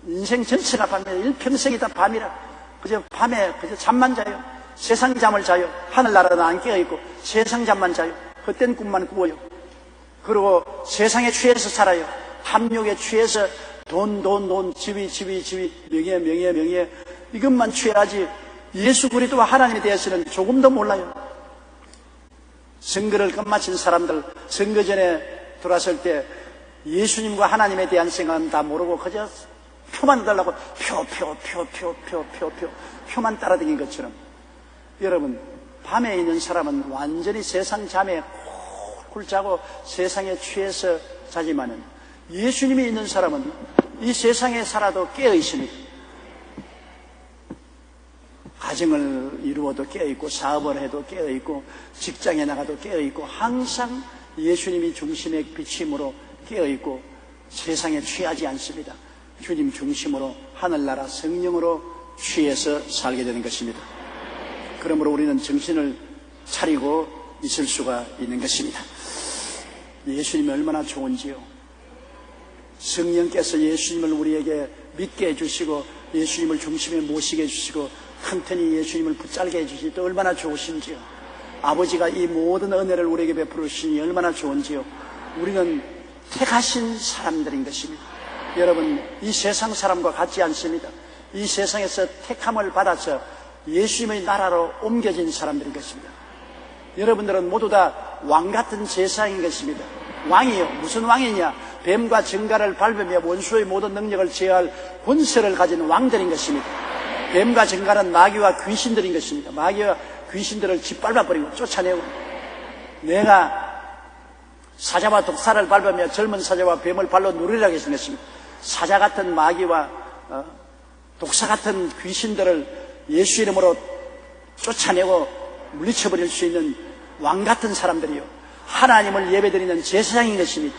인생 전체가 밤이라, 일평생이 다 밤이라, 그저 밤에 그저 잠만 자요. 세상 잠을 자요. 하늘나라는 안 깨어있고 세상 잠만 자요. 헛된 꿈만 꾸어요. 그리고 세상에 취해서 살아요. 탐욕에 취해서 돈, 지위, 명예, 이것만 취해야지 예수 그리스도와 하나님에 대해서는 조금도 몰라요. 선거를 끝마친 사람들, 선거 전에 돌아설 때 예수님과 하나님에 대한 생각은 다 모르고 그저 표만 달라고 표만 따라다닌 것처럼, 여러분, 밤에 있는 사람은 완전히 세상 잠에 콜콜 자고 세상에 취해서 자지만은, 예수님이 있는 사람은 이 세상에 살아도 깨어 있습니다. 가정을 이루어도 깨어 있고, 사업을 해도 깨어 있고, 직장에 나가도 깨어 있고, 항상 예수님이 중심의 비침으로 깨어 있고 세상에 취하지 않습니다. 주님 중심으로 하늘나라 성령으로 취해서 살게 되는 것입니다. 그러므로 우리는 정신을 차리고 있을 수가 있는 것입니다. 예수님이 얼마나 좋은지요. 성령께서 예수님을 우리에게 믿게 해주시고 예수님을 중심에 모시게 해주시고 튼튼히 예수님을 붙잡게 해주시니 또 얼마나 좋으신지요. 아버지가 이 모든 은혜를 우리에게 베풀어 주시니 얼마나 좋은지요. 우리는 택하신 사람들인 것입니다. 여러분, 이 세상 사람과 같지 않습니다. 이 세상에서 택함을 받아서 예수님의 나라로 옮겨진 사람들인 것입니다. 여러분들은 모두 다 왕 같은 제사인 것입니다. 왕이요. 무슨 왕이냐? 뱀과 정갈을 밟으며 원수의 모든 능력을 제어할 권세를 가진 왕들인 것입니다. 뱀과 정갈은 마귀와 귀신들인 것입니다. 마귀와 귀신들을 짓밟아버리고 쫓아내고, 내가 사자와 독사를 밟으며 젊은 사자와 뱀을 발로 누르리라 하신 것입니다. 사자 같은 마귀와 독사 같은 귀신들을 예수 이름으로 쫓아내고 물리쳐버릴 수 있는 왕 같은 사람들이요, 하나님을 예배드리는 제사장인 것입니다.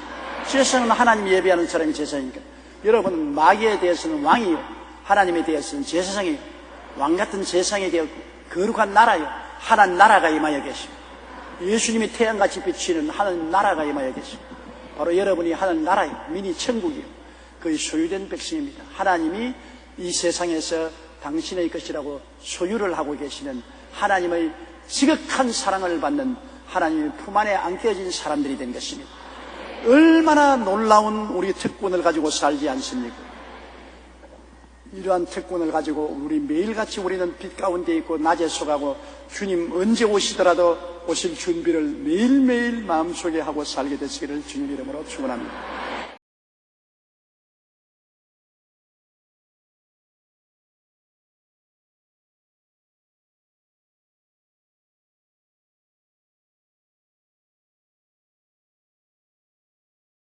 제사장은 하나님 예배하는 사람이 제사장이니까, 여러분은 마귀에 대해서는 왕이요, 하나님에 대해서는 제사장이요, 왕 같은 제사장이 되었고 거룩한 나라요, 하나님 나라가 임하여 계십니다. 예수님이 태양같이 비치는 하나님 나라가 임하여 계십니다. 바로 여러분이 하나님 나라요, 미니 천국이요, 그의 소유된 백성입니다. 하나님이 이 세상에서 당신의 것이라고 소유를 하고 계시는 하나님의 지극한 사랑을 받는 하나님의 품 안에 안겨진 사람들이 된 것입니다. 얼마나 놀라운 우리 특권을 가지고 살지 않습니까? 이러한 특권을 가지고 우리 매일같이 우리는 빛 가운데 있고 낮에 속하고 주님 언제 오시더라도 오실 준비를 매일매일 마음속에 하고 살게 되시기를 주님 이름으로 축원합니다.